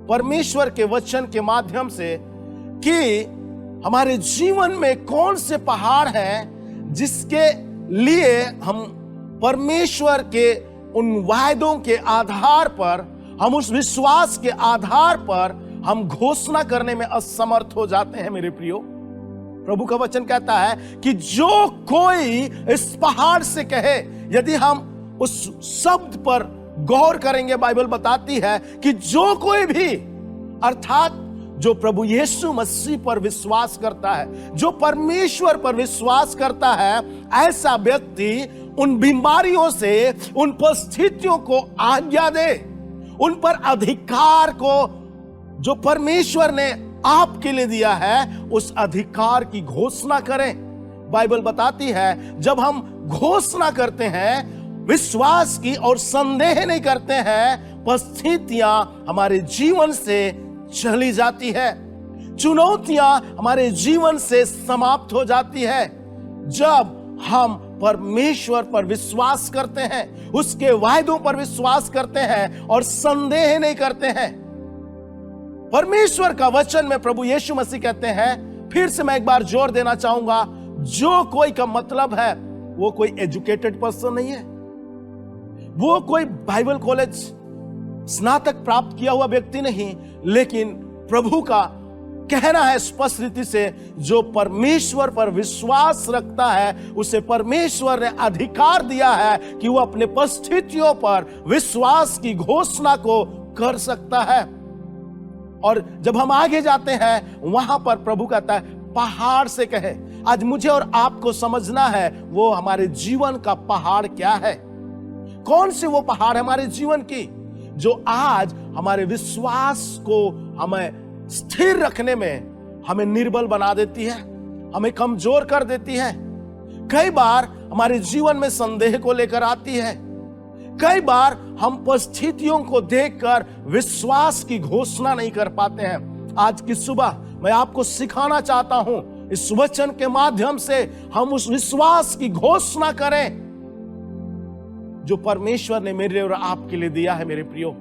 परमेश्वर के वचन के माध्यम से कि हमारे जीवन में कौन से पहाड़ हैं जिसके लिए हम परमेश्वर के उन वायदों के आधार पर, हम उस विश्वास के आधार पर हम घोषणा करने में असमर्थ हो जाते हैं। मेरे प्रियो, प्रभु का वचन कहता है कि जो कोई इस पहाड़ से कहे, यदि हम उस शब्द पर गौर करेंगे, बाइबल बताती है कि जो कोई भी अर्थात जो प्रभु यीशु मसीह पर विश्वास करता है, जो परमेश्वर पर विश्वास करता है, ऐसा व्यक्ति उन बीमारियों से, उन परिस्थितियों को आज्ञा दे, उन पर अधिकार को जो परमेश्वर ने आपके लिए दिया है, उस अधिकार की घोषणा करें। बाइबल बताती है जब हम घोषणा करते हैं विश्वास की और संदेह नहीं करते हैं, परिस्थितियां हमारे जीवन से चली जाती है, चुनौतियां हमारे जीवन से समाप्त हो जाती है। जब हम परमेश्वर पर विश्वास करते हैं, उसके वायदों पर विश्वास करते हैं और संदेह नहीं करते हैं। परमेश्वर का वचन में प्रभु यीशु मसीह कहते हैं, फिर से मैं एक बार जोर देना चाहूंगा, जो कोई का मतलब है वो कोई एजुकेटेड पर्सन नहीं है, वो कोई बाइबल कॉलेज स्नातक प्राप्त किया हुआ व्यक्ति नहीं, लेकिन प्रभु का कहना है स्पष्ट रीति से, जो परमेश्वर पर विश्वास रखता है उसे परमेश्वर ने अधिकार दिया है कि वो अपने परिस्थितियों पर विश्वास की घोषणा को कर सकता है। और जब हम आगे जाते हैं वहां पर प्रभु कहता है पहाड़ से कहे। आज मुझे और आपको समझना है वो हमारे जीवन का पहाड़ क्या है, कौन सी वो पहाड़ है हमारे जीवन की जो आज हमारे विश्वास को हमें स्थिर रखने में हमें निर्बल बना देती है, हमें कमजोर कर देती है। कई बार हमारे जीवन में संदेह को लेकर आती है, कई बार हम परिस्थितियों को देखकर विश्वास की घोषणा नहीं कर पाते हैं। आज की सुबह मैं आपको सिखाना चाहता हूं, इस वचन के माध्यम से हम उस विश्वास की घोषणा करें जो परमेश्वर ने मेरे और आपके लिए दिया है। मेरे प्रियो,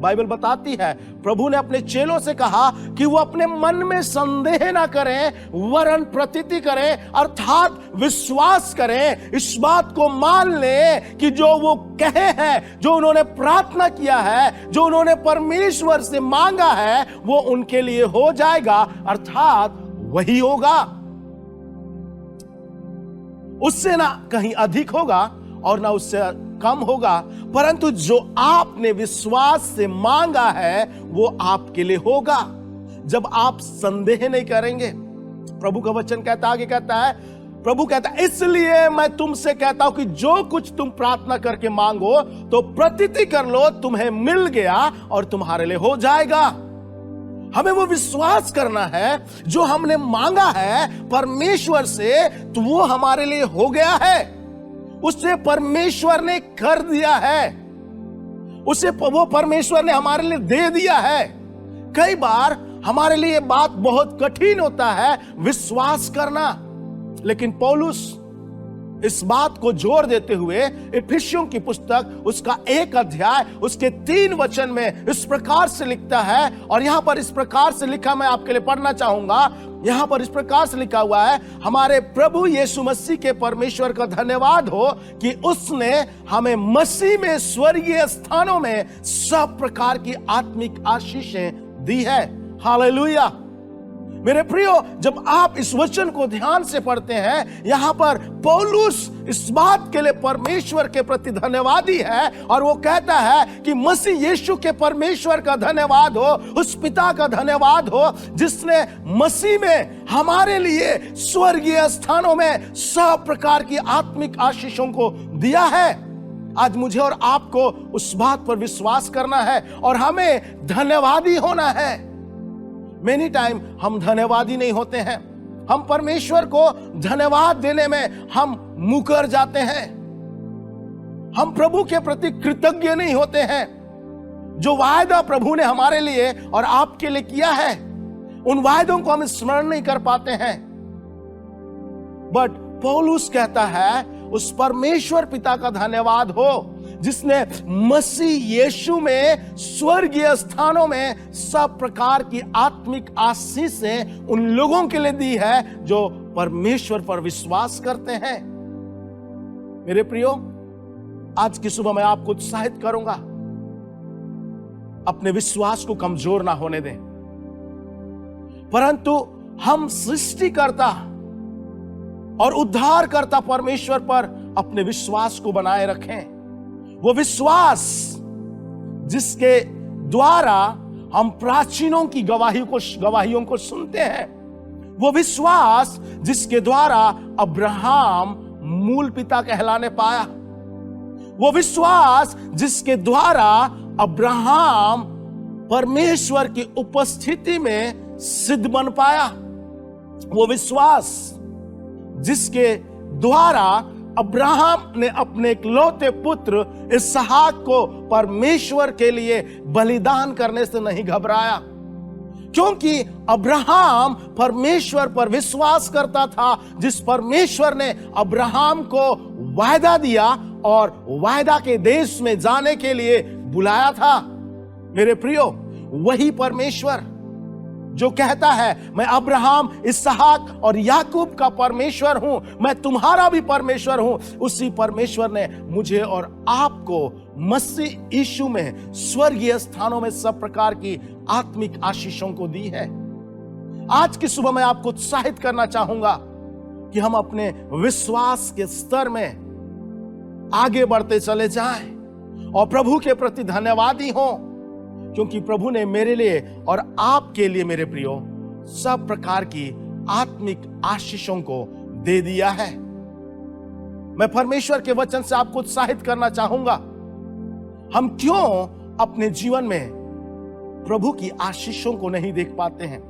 बाइबल बताती है प्रभु ने अपने चेलों से कहा कि वो अपने मन में संदेह ना करें, वरन प्रतीति करें, अर्थात विश्वास करें, इस बात को मान ले कि जो वो कहे हैं, जो उन्होंने प्रार्थना किया है, जो उन्होंने परमेश्वर से मांगा है, वो उनके लिए हो जाएगा, अर्थात वही होगा। उससे ना कहीं अधिक होगा और ना उससे कम होगा, परंतु जो आपने विश्वास से मांगा है वो आपके लिए होगा जब आप संदेह नहीं करेंगे। प्रभु का वचन कहता आगे कहता है, प्रभु कहता है इसलिए मैं तुमसे कहता हूं कि जो कुछ तुम प्रार्थना करके मांगो तो प्रतीति कर लो, तुम्हें मिल गया और तुम्हारे लिए हो जाएगा। हमें वो विश्वास करना है जो हमने मांगा है परमेश्वर से, तो वो हमारे लिए हो गया है, उसे परमेश्वर ने कर दिया है, उसे वो परमेश्वर ने हमारे लिए दे दिया है। कई बार हमारे लिए बात बहुत कठिन होता है विश्वास करना, लेकिन पौलुस इस बात को जोर देते हुए इफिसियों की पुस्तक उसका 1 अध्याय उसके 3 वचन में इस प्रकार से लिखता है। और यहां पर इस प्रकार से लिखा, मैं आपके लिए पढ़ना चाहूंगा। यहां पर इस प्रकार से लिखा हुआ है, हमारे प्रभु यीशु मसीह के परमेश्वर का धन्यवाद हो कि उसने हमें मसीह में स्वर्गीय स्थानों में सब प्रकार की आत्मिक आशीषें दी है। हालेलुया। मेरे प्रियो, जब आप इस वचन को ध्यान से पढ़ते हैं, यहां पर पौलुस इस बात के लिए परमेश्वर के प्रति धन्यवादी है और वो कहता है कि मसीह यीशु के परमेश्वर का धन्यवाद हो, उस पिता का धन्यवाद हो जिसने मसीह में हमारे लिए स्वर्गीय स्थानों में सब प्रकार की आत्मिक आशीषों को दिया है। आज मुझे और आपको उस बात पर विश्वास करना है और हमें धन्यवादी होना है। मेनी टाइम हम धन्यवादी नहीं होते हैं, हम परमेश्वर को धन्यवाद देने में हम मुकर जाते हैं, हम प्रभु के प्रति कृतज्ञ नहीं होते हैं। जो वायदा प्रभु ने हमारे लिए और आपके लिए किया है, उन वायदों को हम स्मरण नहीं कर पाते हैं। बट पौलुस कहता है उस परमेश्वर पिता का धन्यवाद हो जिसने मसीह यीशु में स्वर्गीय स्थानों में सब प्रकार की आत्मिक आशीषें उन लोगों के लिए दी है जो परमेश्वर पर विश्वास करते हैं। मेरे प्रियो, आज की सुबह मैं आपको उत्साहित करूंगा, अपने विश्वास को कमजोर ना होने दें, परंतु हम सृष्टिकर्ता और उद्धारकर्ता परमेश्वर पर अपने विश्वास को बनाए रखें। वो विश्वास जिसके द्वारा हम प्राचीनों की गवाहियों को सुनते हैं, वो विश्वास जिसके द्वारा अब्राहम मूल पिता कहलाने पाया, वो विश्वास जिसके द्वारा अब्राहम परमेश्वर की उपस्थिति में सिद्ध बन पाया, वो विश्वास जिसके द्वारा अब्राहम ने अपने इकलौते पुत्र इसहाक को परमेश्वर के लिए बलिदान करने से नहीं घबराया, क्योंकि अब्राहम परमेश्वर पर विश्वास करता था, जिस परमेश्वर ने अब्राहम को वायदा दिया और वायदा के देश में जाने के लिए बुलाया था। मेरे प्रियो, वही परमेश्वर जो कहता है मैं अब्राहम, इसहाक और याकूब का परमेश्वर हूं, मैं तुम्हारा भी परमेश्वर हूं, उसी परमेश्वर ने मुझे और आपको मसीह यीशु में स्वर्गीय स्थानों में सब प्रकार की आत्मिक आशीषों को दी है। आज की सुबह मैं आपको उत्साहित करना चाहूंगा कि हम अपने विश्वास के स्तर में आगे बढ़ते चले जाएं और प्रभु के प्रति धन्यवादी हों, क्योंकि प्रभु ने मेरे लिए और आपके लिए, मेरे प्रियो, सब प्रकार की आत्मिक आशीषों को दे दिया है। मैं परमेश्वर के वचन से आपको उत्साहित करना चाहूंगा, हम क्यों अपने जीवन में प्रभु की आशीषों को नहीं देख पाते हैं,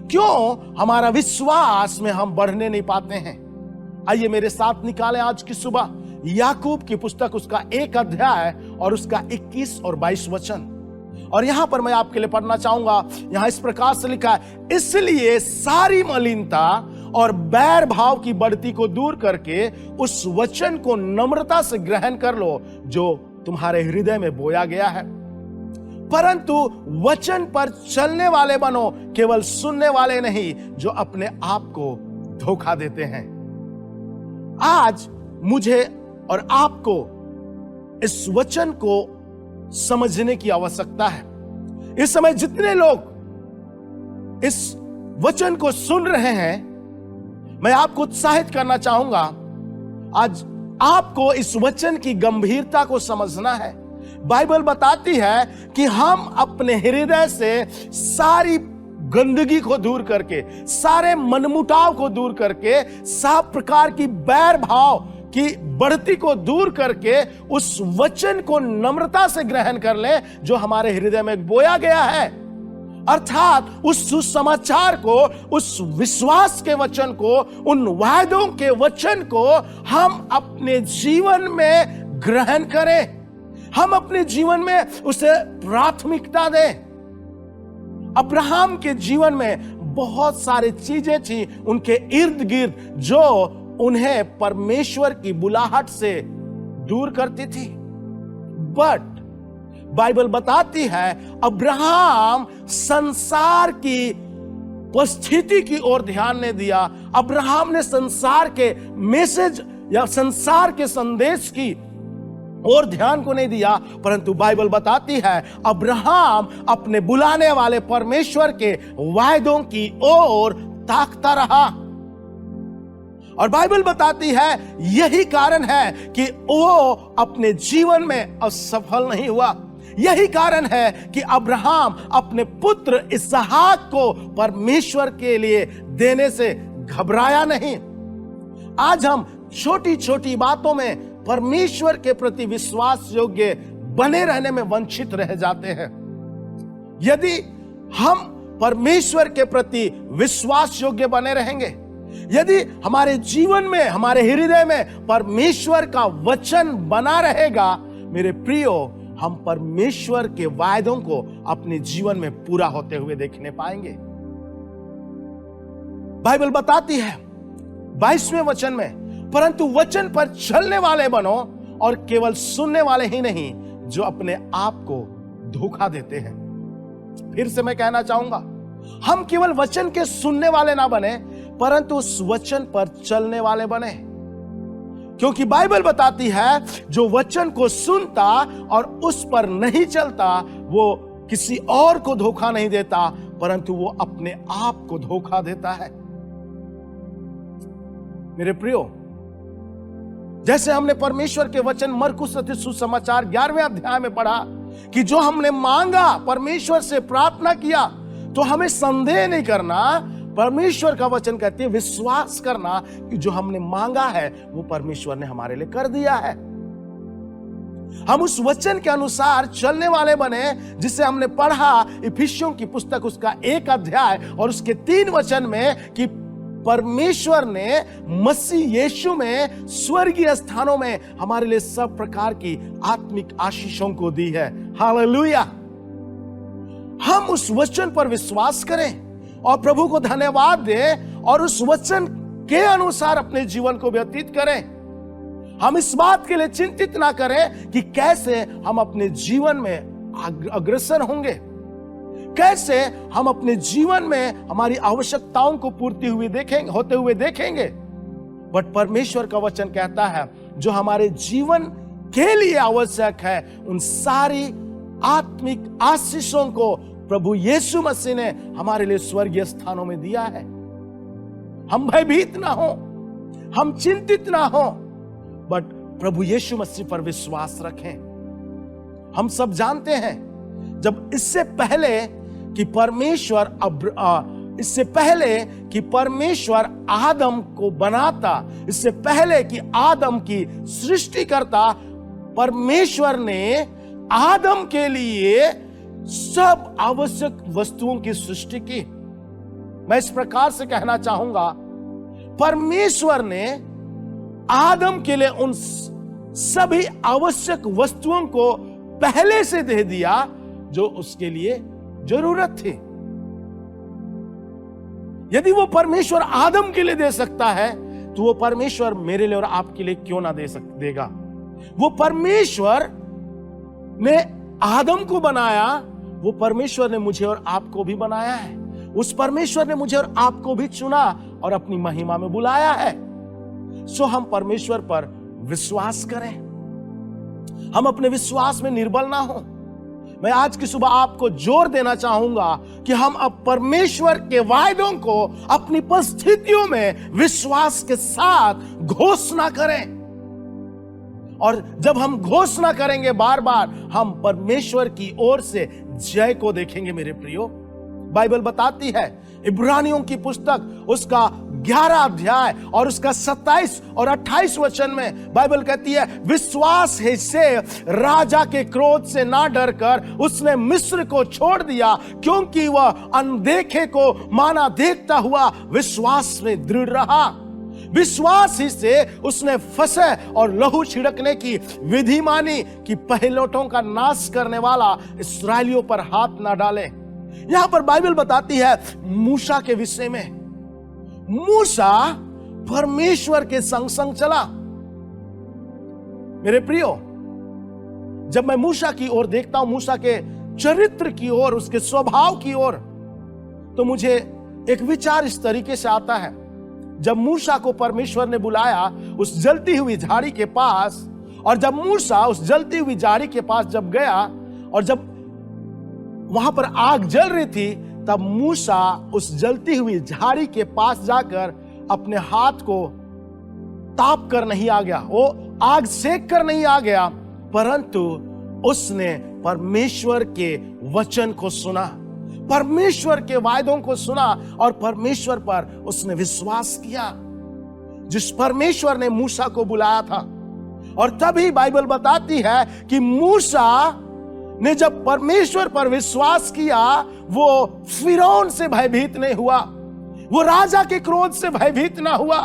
क्यों हमारा विश्वास में हम बढ़ने नहीं पाते हैं। आइए मेरे साथ निकालें आज की सुबह याकूब की पुस्तक उसका 1 अध्याय और उसका 21 और 22 वचन। और यहां पर मैं आपके लिए पढ़ना चाहूंगा। यहां इस प्रकार से लिखा है, इसलिए सारी मलिनता और बैर भाव की बढ़ती को दूर करके उस वचन को नम्रता से ग्रहण कर लो जो तुम्हारे हृदय में बोया गया है, परंतु वचन पर चलने वाले बनो, केवल सुनने वाले नहीं जो अपने आप को धोखा देते हैं। आज मुझे और आपको इस वचन को समझने की आवश्यकता है। इस समय जितने लोग इस वचन को सुन रहे हैं, मैं आपको उत्साहित करना चाहूंगा, आज आपको इस वचन की गंभीरता को समझना है। बाइबल बताती है कि हम अपने हृदय से सारी गंदगी को दूर करके, सारे मनमुटाव को दूर करके, सब प्रकार की बैर भाव की बढ़ती को दूर करके उस वचन को नम्रता से ग्रहण कर ले जो हमारे हृदय में बोया गया है। अर्थात उस सुसमाचार को, उस विश्वास के वचन को, उन वायदों के वचन को हम अपने जीवन में ग्रहण करें, हम अपने जीवन में उसे प्राथमिकता दें। अब्राहम के जीवन में बहुत सारी चीजें थी उनके इर्द गिर्द जो उन्हें परमेश्वर की बुलाहट से दूर करती थी। बट बाइबल बताती है अब्राहम संसार की उपस्थिति की ओर ध्यान नहीं दिया। अब्राहम ने संसार के मैसेज या संसार के संदेश की और ध्यान को नहीं दिया, परंतु बाइबल बताती है अब्राहम अपने बुलाने वाले परमेश्वर के वायदों की ओर ताकता रहा। और बाइबल बताती है यही कारण है कि वो अपने जीवन में असफल नहीं हुआ। यही कारण है कि अब्राहम अपने पुत्र इसहाक को परमेश्वर के लिए देने से घबराया नहीं। आज हम छोटी छोटी बातों में परमेश्वर के प्रति विश्वास योग्य बने रहने में वंचित रह जाते हैं। यदि हम परमेश्वर के प्रति विश्वास योग्य बने रहेंगे, यदि हमारे जीवन में, हमारे हृदय में परमेश्वर का वचन बना रहेगा, मेरे प्रियो, हम परमेश्वर के वायदों को अपने जीवन में पूरा होते हुए देखने पाएंगे। बाइबल बताती है 22वें वचन में, परंतु वचन पर चलने वाले बनो और केवल सुनने वाले ही नहीं जो अपने आप को धोखा देते हैं। फिर से मैं कहना चाहूंगा, हम केवल वचन के सुनने वाले ना बने, परंतु उस वचन पर चलने वाले बने। क्योंकि बाइबल बताती है जो वचन को सुनता और उस पर नहीं चलता वो किसी और को धोखा नहीं देता, परंतु वो अपने आप को धोखा देता है। मेरे प्रियो, जैसे हमने परमेश्वर के वचन मरकुस रचित सुसमाचार 11वें अध्याय में पढ़ा कि जो हमने मांगा, परमेश्वर से प्रार्थना किया, तो हमें संदेह नहीं करना। परमेश्वर का वचन कहते हैं विश्वास करना कि जो हमने मांगा है वो परमेश्वर ने हमारे लिए कर दिया है। हम उस वचन के अनुसार चलने वाले बने, जिसे हमने पढ़ा इफिसियों की पुस्तक उसका 1 अध्याय और उसके 3 वचन में कि परमेश्वर ने मसीह यीशु में स्वर्गीय स्थानों में हमारे लिए सब प्रकार की आत्मिक आशीषों को दी है। हालेलुया। हम उस वचन पर विश्वास करें और प्रभु को धन्यवाद दें और उस वचन के अनुसार अपने जीवन को व्यतीत करें। हम इस बात के लिए चिंतित ना करें कि कैसे हम अपने जीवन में अग्रसर होंगे, कैसे हम अपने जीवन में हमारी आवश्यकताओं को पूर्ति होते हुए देखेंगे। बट परमेश्वर का वचन कहता है जो हमारे जीवन के लिए आवश्यक है उन सारी आत्मिक आशीषों को प्रभु यीशु मसीह ने हमारे लिए स्वर्गीय स्थानों में दिया है। हम भयभीत ना हो, हम चिंतित ना हो, बट प्रभु यीशु मसीह पर विश्वास रखें। हम सब जानते हैं जब इससे पहले कि परमेश्वर आदम को बनाता, इससे पहले कि आदम की सृष्टि करता, परमेश्वर ने आदम के लिए सब आवश्यक वस्तुओं की सृष्टि की। मैं इस प्रकार से कहना चाहूंगा, परमेश्वर ने आदम के लिए उन सभी आवश्यक वस्तुओं को पहले से दे दिया जो उसके लिए जरूरत थी। यदि वो परमेश्वर आदम के लिए दे सकता है तो वो परमेश्वर मेरे लिए और आपके लिए क्यों ना देगा। वो परमेश्वर ने आदम को बनाया, वो परमेश्वर ने मुझे और आपको भी बनाया है। उस परमेश्वर ने मुझे और आपको भी चुना और अपनी महिमा में बुलाया है। सो हम परमेश्वर पर विश्वास करें, हम अपने विश्वास में निर्बल ना हो। मैं आज की सुबह आपको जोर देना चाहूंगा कि हम अब परमेश्वर के वायदों को अपनी परिस्थितियों में विश्वास के साथ घोषणा करें। और जब हम घोषणा करेंगे बार बार, हम परमेश्वर की ओर से जय को देखेंगे। मेरे प्रियो, बाइबल बताती है इब्रानियों की पुस्तक उसका 11 अध्याय और उसका 27 और 28 वचन में बाइबल कहती है, विश्वास है से राजा के क्रोध से ना डरकर उसने मिस्र को छोड़ दिया, क्योंकि वह अनदेखे को माना देखता हुआ विश्वास में दृढ़ रहा। विश्वास ही से उसने फसह और लहू छिड़कने की विधि मानी कि पहलौठों का नाश करने वाला इस्राएलियों पर हाथ ना डाले। यहां पर बाइबल बताती है मूसा के विषय में। मूसा परमेश्वर के संग संग चला। मेरे प्रियो, जब मैं मूसा की ओर देखता हूं, मूसा के चरित्र की ओर, उसके स्वभाव की ओर, तो मुझे एक विचार इस तरीके से आता है। जब मूसा को परमेश्वर ने बुलाया उस जलती हुई झाड़ी के पास, और जब मूसा उस जलती हुई झाड़ी के पास जब गया और जब वहां पर आग जल रही थी, तब मूसा उस जलती हुई झाड़ी के पास जाकर अपने हाथ को ताप कर नहीं आ गया, वो आग सेक कर नहीं आ गया, परंतु उसने परमेश्वर के वचन को सुना, परमेश्वर के वायदों को सुना और परमेश्वर पर उसने विश्वास किया, जिस परमेश्वर ने मूसा को बुलाया था। और तभी बाइबल बताती है कि मूसा ने जब परमेश्वर पर विश्वास किया, वो फिरौन से भयभीत नहीं हुआ, वो राजा के क्रोध से भयभीत ना हुआ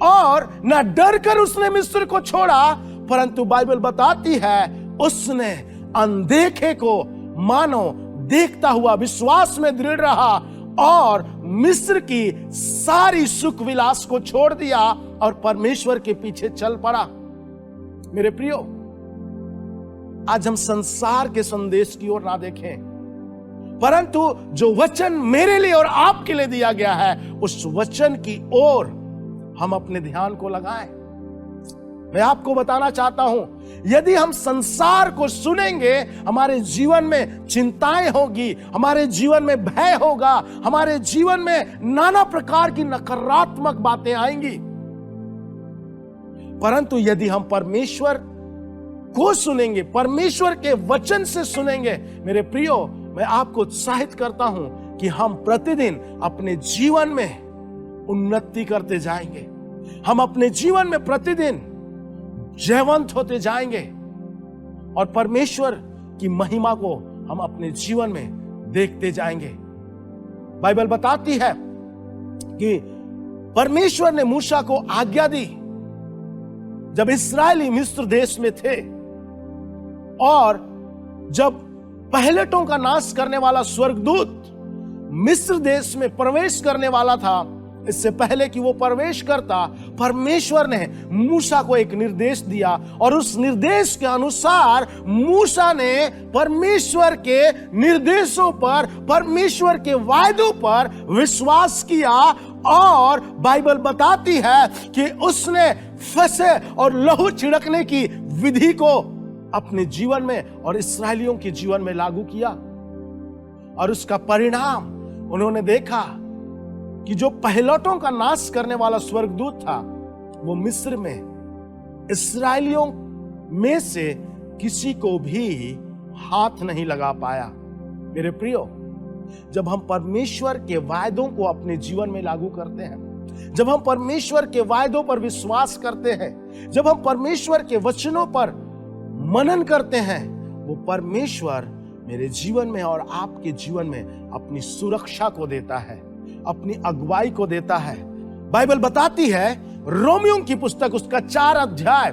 और ना डर कर उसने मिस्र को छोड़ा, परंतु बाइबल बताती है उसने अनदेखे को मानो देखता हुआ विश्वास में दृढ़ रहा और मिस्र की सारी सुख विलास को छोड़ दिया और परमेश्वर के पीछे चल पड़ा। मेरे प्रियो, आज हम संसार के संदेश की ओर ना देखें, परंतु जो वचन मेरे लिए और आपके लिए दिया गया है, उस वचन की ओर हम अपने ध्यान को लगाएं। मैं आपको बताना चाहता हूं, यदि हम संसार को सुनेंगे, हमारे जीवन में चिंताएं होगी, हमारे जीवन में भय होगा, हमारे जीवन में नाना प्रकार की नकारात्मक बातें आएंगी। परंतु यदि हम परमेश्वर को सुनेंगे, परमेश्वर के वचन से सुनेंगे, मेरे प्रियो, मैं आपको उत्साहित करता हूं कि हम प्रतिदिन अपने जीवन में उन्नति करते जाएंगे, हम अपने जीवन में प्रतिदिन जयवंत होते जाएंगे और परमेश्वर की महिमा को हम अपने जीवन में देखते जाएंगे। बाइबल बताती है कि परमेश्वर ने मूसा को आज्ञा दी, जब इस्राएली मिस्र देश में थे और जब पहलटों का नाश करने वाला स्वर्गदूत मिस्र देश में प्रवेश करने वाला था, इससे पहले कि वो प्रवेश करता, परमेश्वर ने मूसा को एक निर्देश दिया और उस निर्देश के अनुसार मूसा ने परमेश्वर के निर्देशों पर, परमेश्वर के वायदों पर विश्वास किया और बाइबल बताती है कि उसने फंसे और लहू छिड़कने की विधि को अपने जीवन में और इस्राएलियों के जीवन में लागू किया और उसका परिणाम उन्होंने देखा कि जो पहलौठों का नाश करने वाला स्वर्गदूत था, वो मिस्र में इस्राएलियों में से किसी को भी हाथ नहीं लगा पाया। मेरे प्रियो, जब हम परमेश्वर के वायदों को अपने जीवन में लागू करते हैं, जब हम परमेश्वर के वायदों पर विश्वास करते हैं, जब हम परमेश्वर के वचनों पर मनन करते हैं, वो परमेश्वर मेरे जीवन में और आपके जीवन में अपनी सुरक्षा को देता है, अपनी अगुवाई को देता है। बाइबल बताती है रोमियों की पुस्तक उसका 4 अध्याय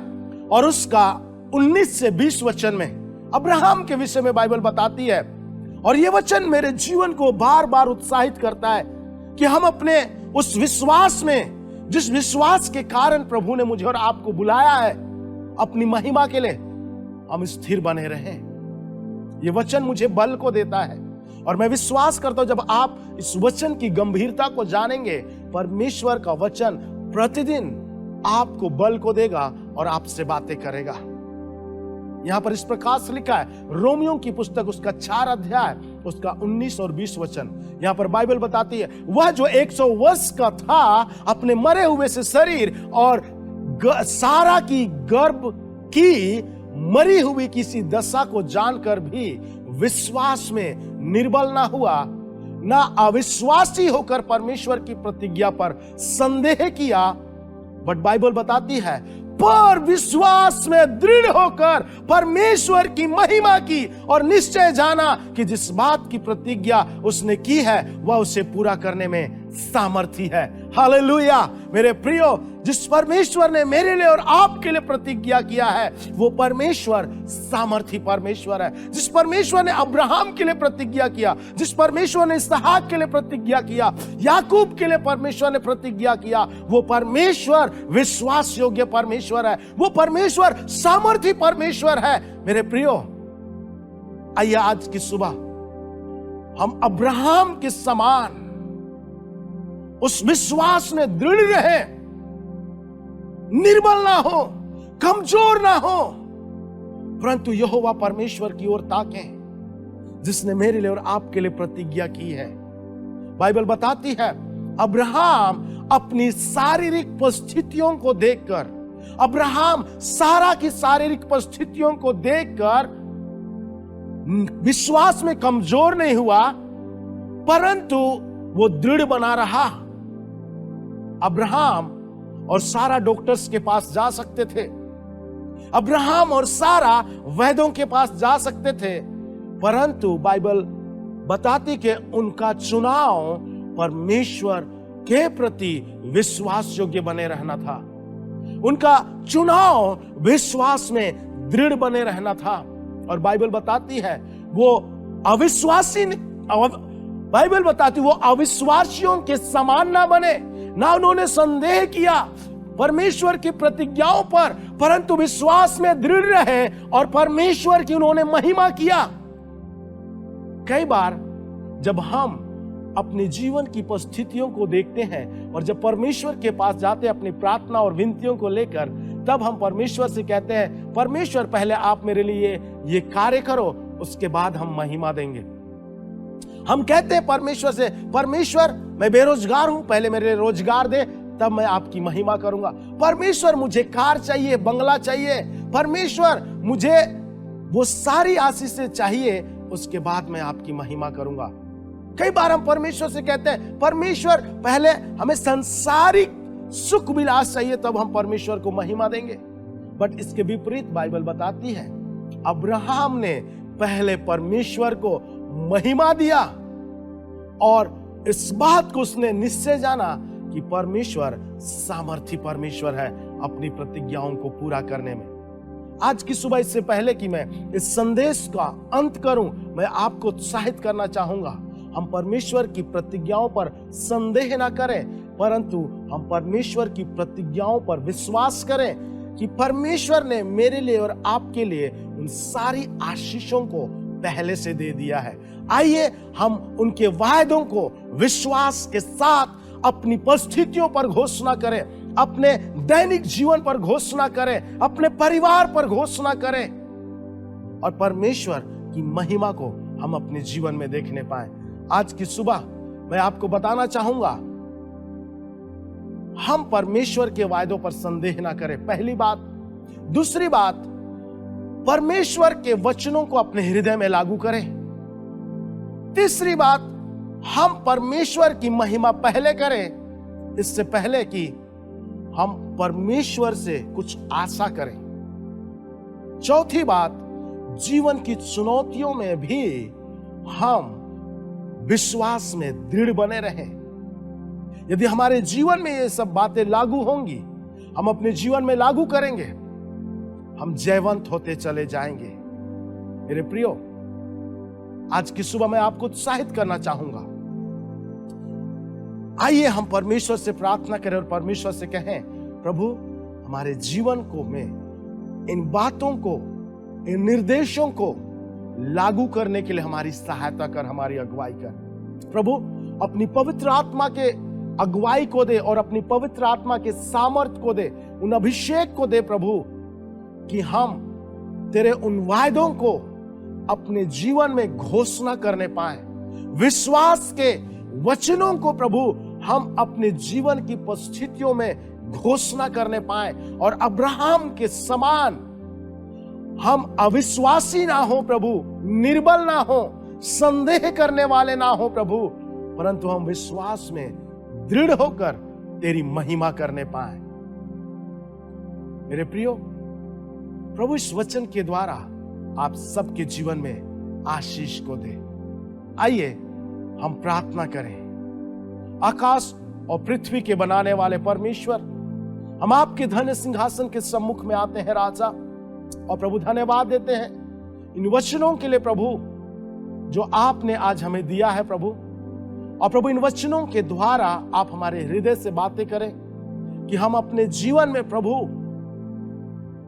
और उसका 19 से 20 वचन में अब्राहम के विषय में बाइबल बताती है और यह वचन मेरे जीवन को बार बार उत्साहित करता है कि हम अपने उस विश्वास में, जिस विश्वास के कारण प्रभु ने मुझे और आपको बुलाया है अपनी महिमा के लिए, हम स्थिर बने रहें। यह वचन मुझे बल को देता है और मैं विश्वास करता हूं जब आप इस वचन की गंभीरता को जानेंगे, परमेश्वर का वचन प्रतिदिन आपको बल को देगा और आपसे बातें करेगा। यहां पर इस प्रकार से लिखा है, रोमियों की पुस्तक उसका 4 अध्याय उसका 19 और 20 वचन। यहां पर बाइबल बताती है, वह जो 100 वर्ष का था अपने मरे हुए से शरीर और सारा की गर्भ की मरी हुई किसी दशा को जानकर भी विश्वास में निर्बल ना हुआ, ना अविश्वासी होकर परमेश्वर की प्रतिज्ञा पर संदेह किया, बट बाइबल बताती है पर विश्वास में दृढ़ होकर परमेश्वर की महिमा की और निश्चय जाना कि जिस बात की प्रतिज्ञा उसने की है वह उसे पूरा करने में सामर्थी है। हालेलुया। मेरे प्रियो, जिस परमेश्वर ने मेरे लिए और आपके लिए प्रतिज्ञा किया है, वो परमेश्वर सामर्थी परमेश्वर है। जिस परमेश्वर ने अब्राहम के लिए प्रतिज्ञा किया, जिस परमेश्वर ने इसहाक के लिए प्रतिज्ञा किया, याकूब के लिए परमेश्वर ने प्रतिज्ञा किया, वो परमेश्वर विश्वास योग्य परमेश्वर है। वो परमेश्वर सामर्थी परमेश्वर है। मेरे प्रियो, आइए आज की सुबह हम अब्राहम के समान उस विश्वास में दृढ़ रहे, निर्बल ना हो, कमजोर ना हो, परंतु यहोवा परमेश्वर की ओर ताकें जिसने मेरे लिए और आपके लिए प्रतिज्ञा की है। बाइबल बताती है अब्राहम अपनी शारीरिक परिस्थितियों को देखकर, अब्राहम सारा की शारीरिक परिस्थितियों को देखकर विश्वास में कमजोर नहीं हुआ, परंतु वो दृढ़ बना रहा। अब्राहम और सारा डॉक्टर्स के पास जा सकते थे, अब्राहम और सारा वैद्यों के पास जा सकते थे, परंतु बाइबल बताती कि उनका चुनाव परमेश्वर के प्रति विश्वास योग्य बने रहना था। उनका चुनाव विश्वास में दृढ़ बने रहना था। और बाइबल बताती है वो बाइबल बताती वो अविश्वासियों के समान ना बने, ना उन्होंने संदेह किया परमेश्वर की प्रतिज्ञाओं पर, परंतु विश्वास में दृढ़ रहे और परमेश्वर की उन्होंने महिमा किया। कई बार जब हम अपने जीवन की परिस्थितियों को देखते हैं और जब परमेश्वर के पास जाते हैं अपनी प्रार्थना और विनतियों को लेकर, तब हम परमेश्वर से कहते हैं परमेश्वर पहले आप मेरे लिए ये कार्य करो, उसके बाद हम महिमा देंगे। हम कहते हैं परमेश्वर से, परमेश्वर मैं बेरोजगार हूं, पहले मेरे लिए रोजगार दे, तब मैं आपकी महिमा करूंगा। परमेश्वर मुझे कार चाहिए, बंगला चाहिए, परमेश्वर मुझे वो सारी आशीषें चाहिए, उसके बाद मैं आपकी महिमा करूंगा। कई बार हम परमेश्वर से कहते हैं परमेश्वर पहले हमें सांसारिक सुख विलास चाहिए, तब हम परमेश्वर को महिमा देंगे। बट इसके विपरीत बाइबल बताती है अब्राहम ने पहले परमेश्वर को महिमा दिया और इस बात को उसने निश्चय जाना कि परमेश्वर सामर्थी परमेश्वर है अपनी प्रतिज्ञाओं को पूरा करने में। आज की सुबह, इससे पहले कि मैं इस संदेश का अंत करूं, मैं आपको उत्साहित करना चाहूंगा, हम परमेश्वर की प्रतिज्ञाओं पर संदेह ना करें, परंतु हम परमेश्वर की प्रतिज्ञाओं पर विश्वास करें कि परमेश्वर ने मेरे लिए और आपके लिए उन सारी आशीषों को पहले से दे दिया है। आइए हम उनके वायदों को विश्वास के साथ अपनी परिस्थितियों पर घोषणा करें, अपने दैनिक जीवन पर घोषणा करें, अपने परिवार पर घोषणा करें और परमेश्वर की महिमा को हम अपने जीवन में देखने पाएं। आज की सुबह मैं आपको बताना चाहूंगा, हम परमेश्वर के वायदों पर संदेह ना करें, पहली बात। दूसरी बात, परमेश्वर के वचनों को अपने हृदय में लागू करें। तीसरी बात, हम परमेश्वर की महिमा पहले करें, इससे पहले कि हम परमेश्वर से कुछ आशा करें। चौथी बात, जीवन की चुनौतियों में भी हम विश्वास में दृढ़ बने रहें। यदि हमारे जीवन में ये सब बातें लागू होंगी, हम अपने जीवन में लागू करेंगे, हम जयवंत होते चले जाएंगे। मेरे प्रियो, आज की सुबह मैं आपको उत्साहित करना चाहूंगा, आइए हम परमेश्वर से प्रार्थना करें और परमेश्वर से कहें प्रभु हमारे जीवन को में इन बातों को, इन निर्देशों को लागू करने के लिए हमारी सहायता कर, हमारी अगुवाई कर। प्रभु अपनी पवित्र आत्मा के अगुवाई को दे और अपनी पवित्र आत्मा के सामर्थ को दे, उन अभिषेक को दे प्रभु, कि हम तेरे उन वायदों को अपने जीवन में घोषणा करने पाए। विश्वास के वचनों को प्रभु हम अपने जीवन की परिस्थितियों में घोषणा करने पाए और अब्राहम के समान हम अविश्वासी ना हो प्रभु, निर्बल ना हो, संदेह करने वाले ना हो प्रभु, परंतु हम विश्वास में दृढ़ होकर तेरी महिमा करने पाए। मेरे प्रियो, प्रभु इस वचन के द्वारा आप सबके जीवन में आशीष को दे। आइए हम प्रार्थना करें। आकाश और पृथ्वी के बनाने वाले परमेश्वर, हम आपके धन्य सिंहासन के सम्मुख में आते हैं राजा, और प्रभु धन्यवाद देते हैं इन वचनों के लिए प्रभु जो आपने आज हमें दिया है प्रभु। और प्रभु इन वचनों के द्वारा आप हमारे हृदय से बातें करें कि हम अपने जीवन में प्रभु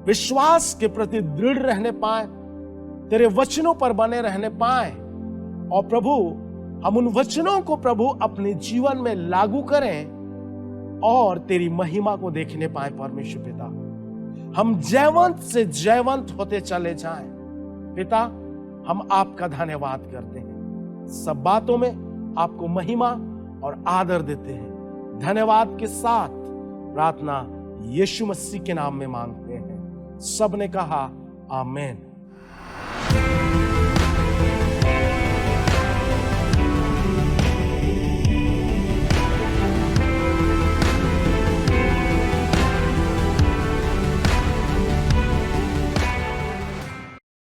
विश्वास के प्रति दृढ़ रहने पाए, तेरे वचनों पर बने रहने पाए, और प्रभु हम उन वचनों को प्रभु अपने जीवन में लागू करें और तेरी महिमा को देखने पाए। परमेश्वर पिता, हम जयवंत से जयवंत होते चले जाएं। पिता, हम आपका धन्यवाद करते हैं, सब बातों में आपको महिमा और आदर देते हैं। धन्यवाद के साथ प्रार्थना यीशु मसीह के नाम में मांगते हैं। सबने कहा आमीन।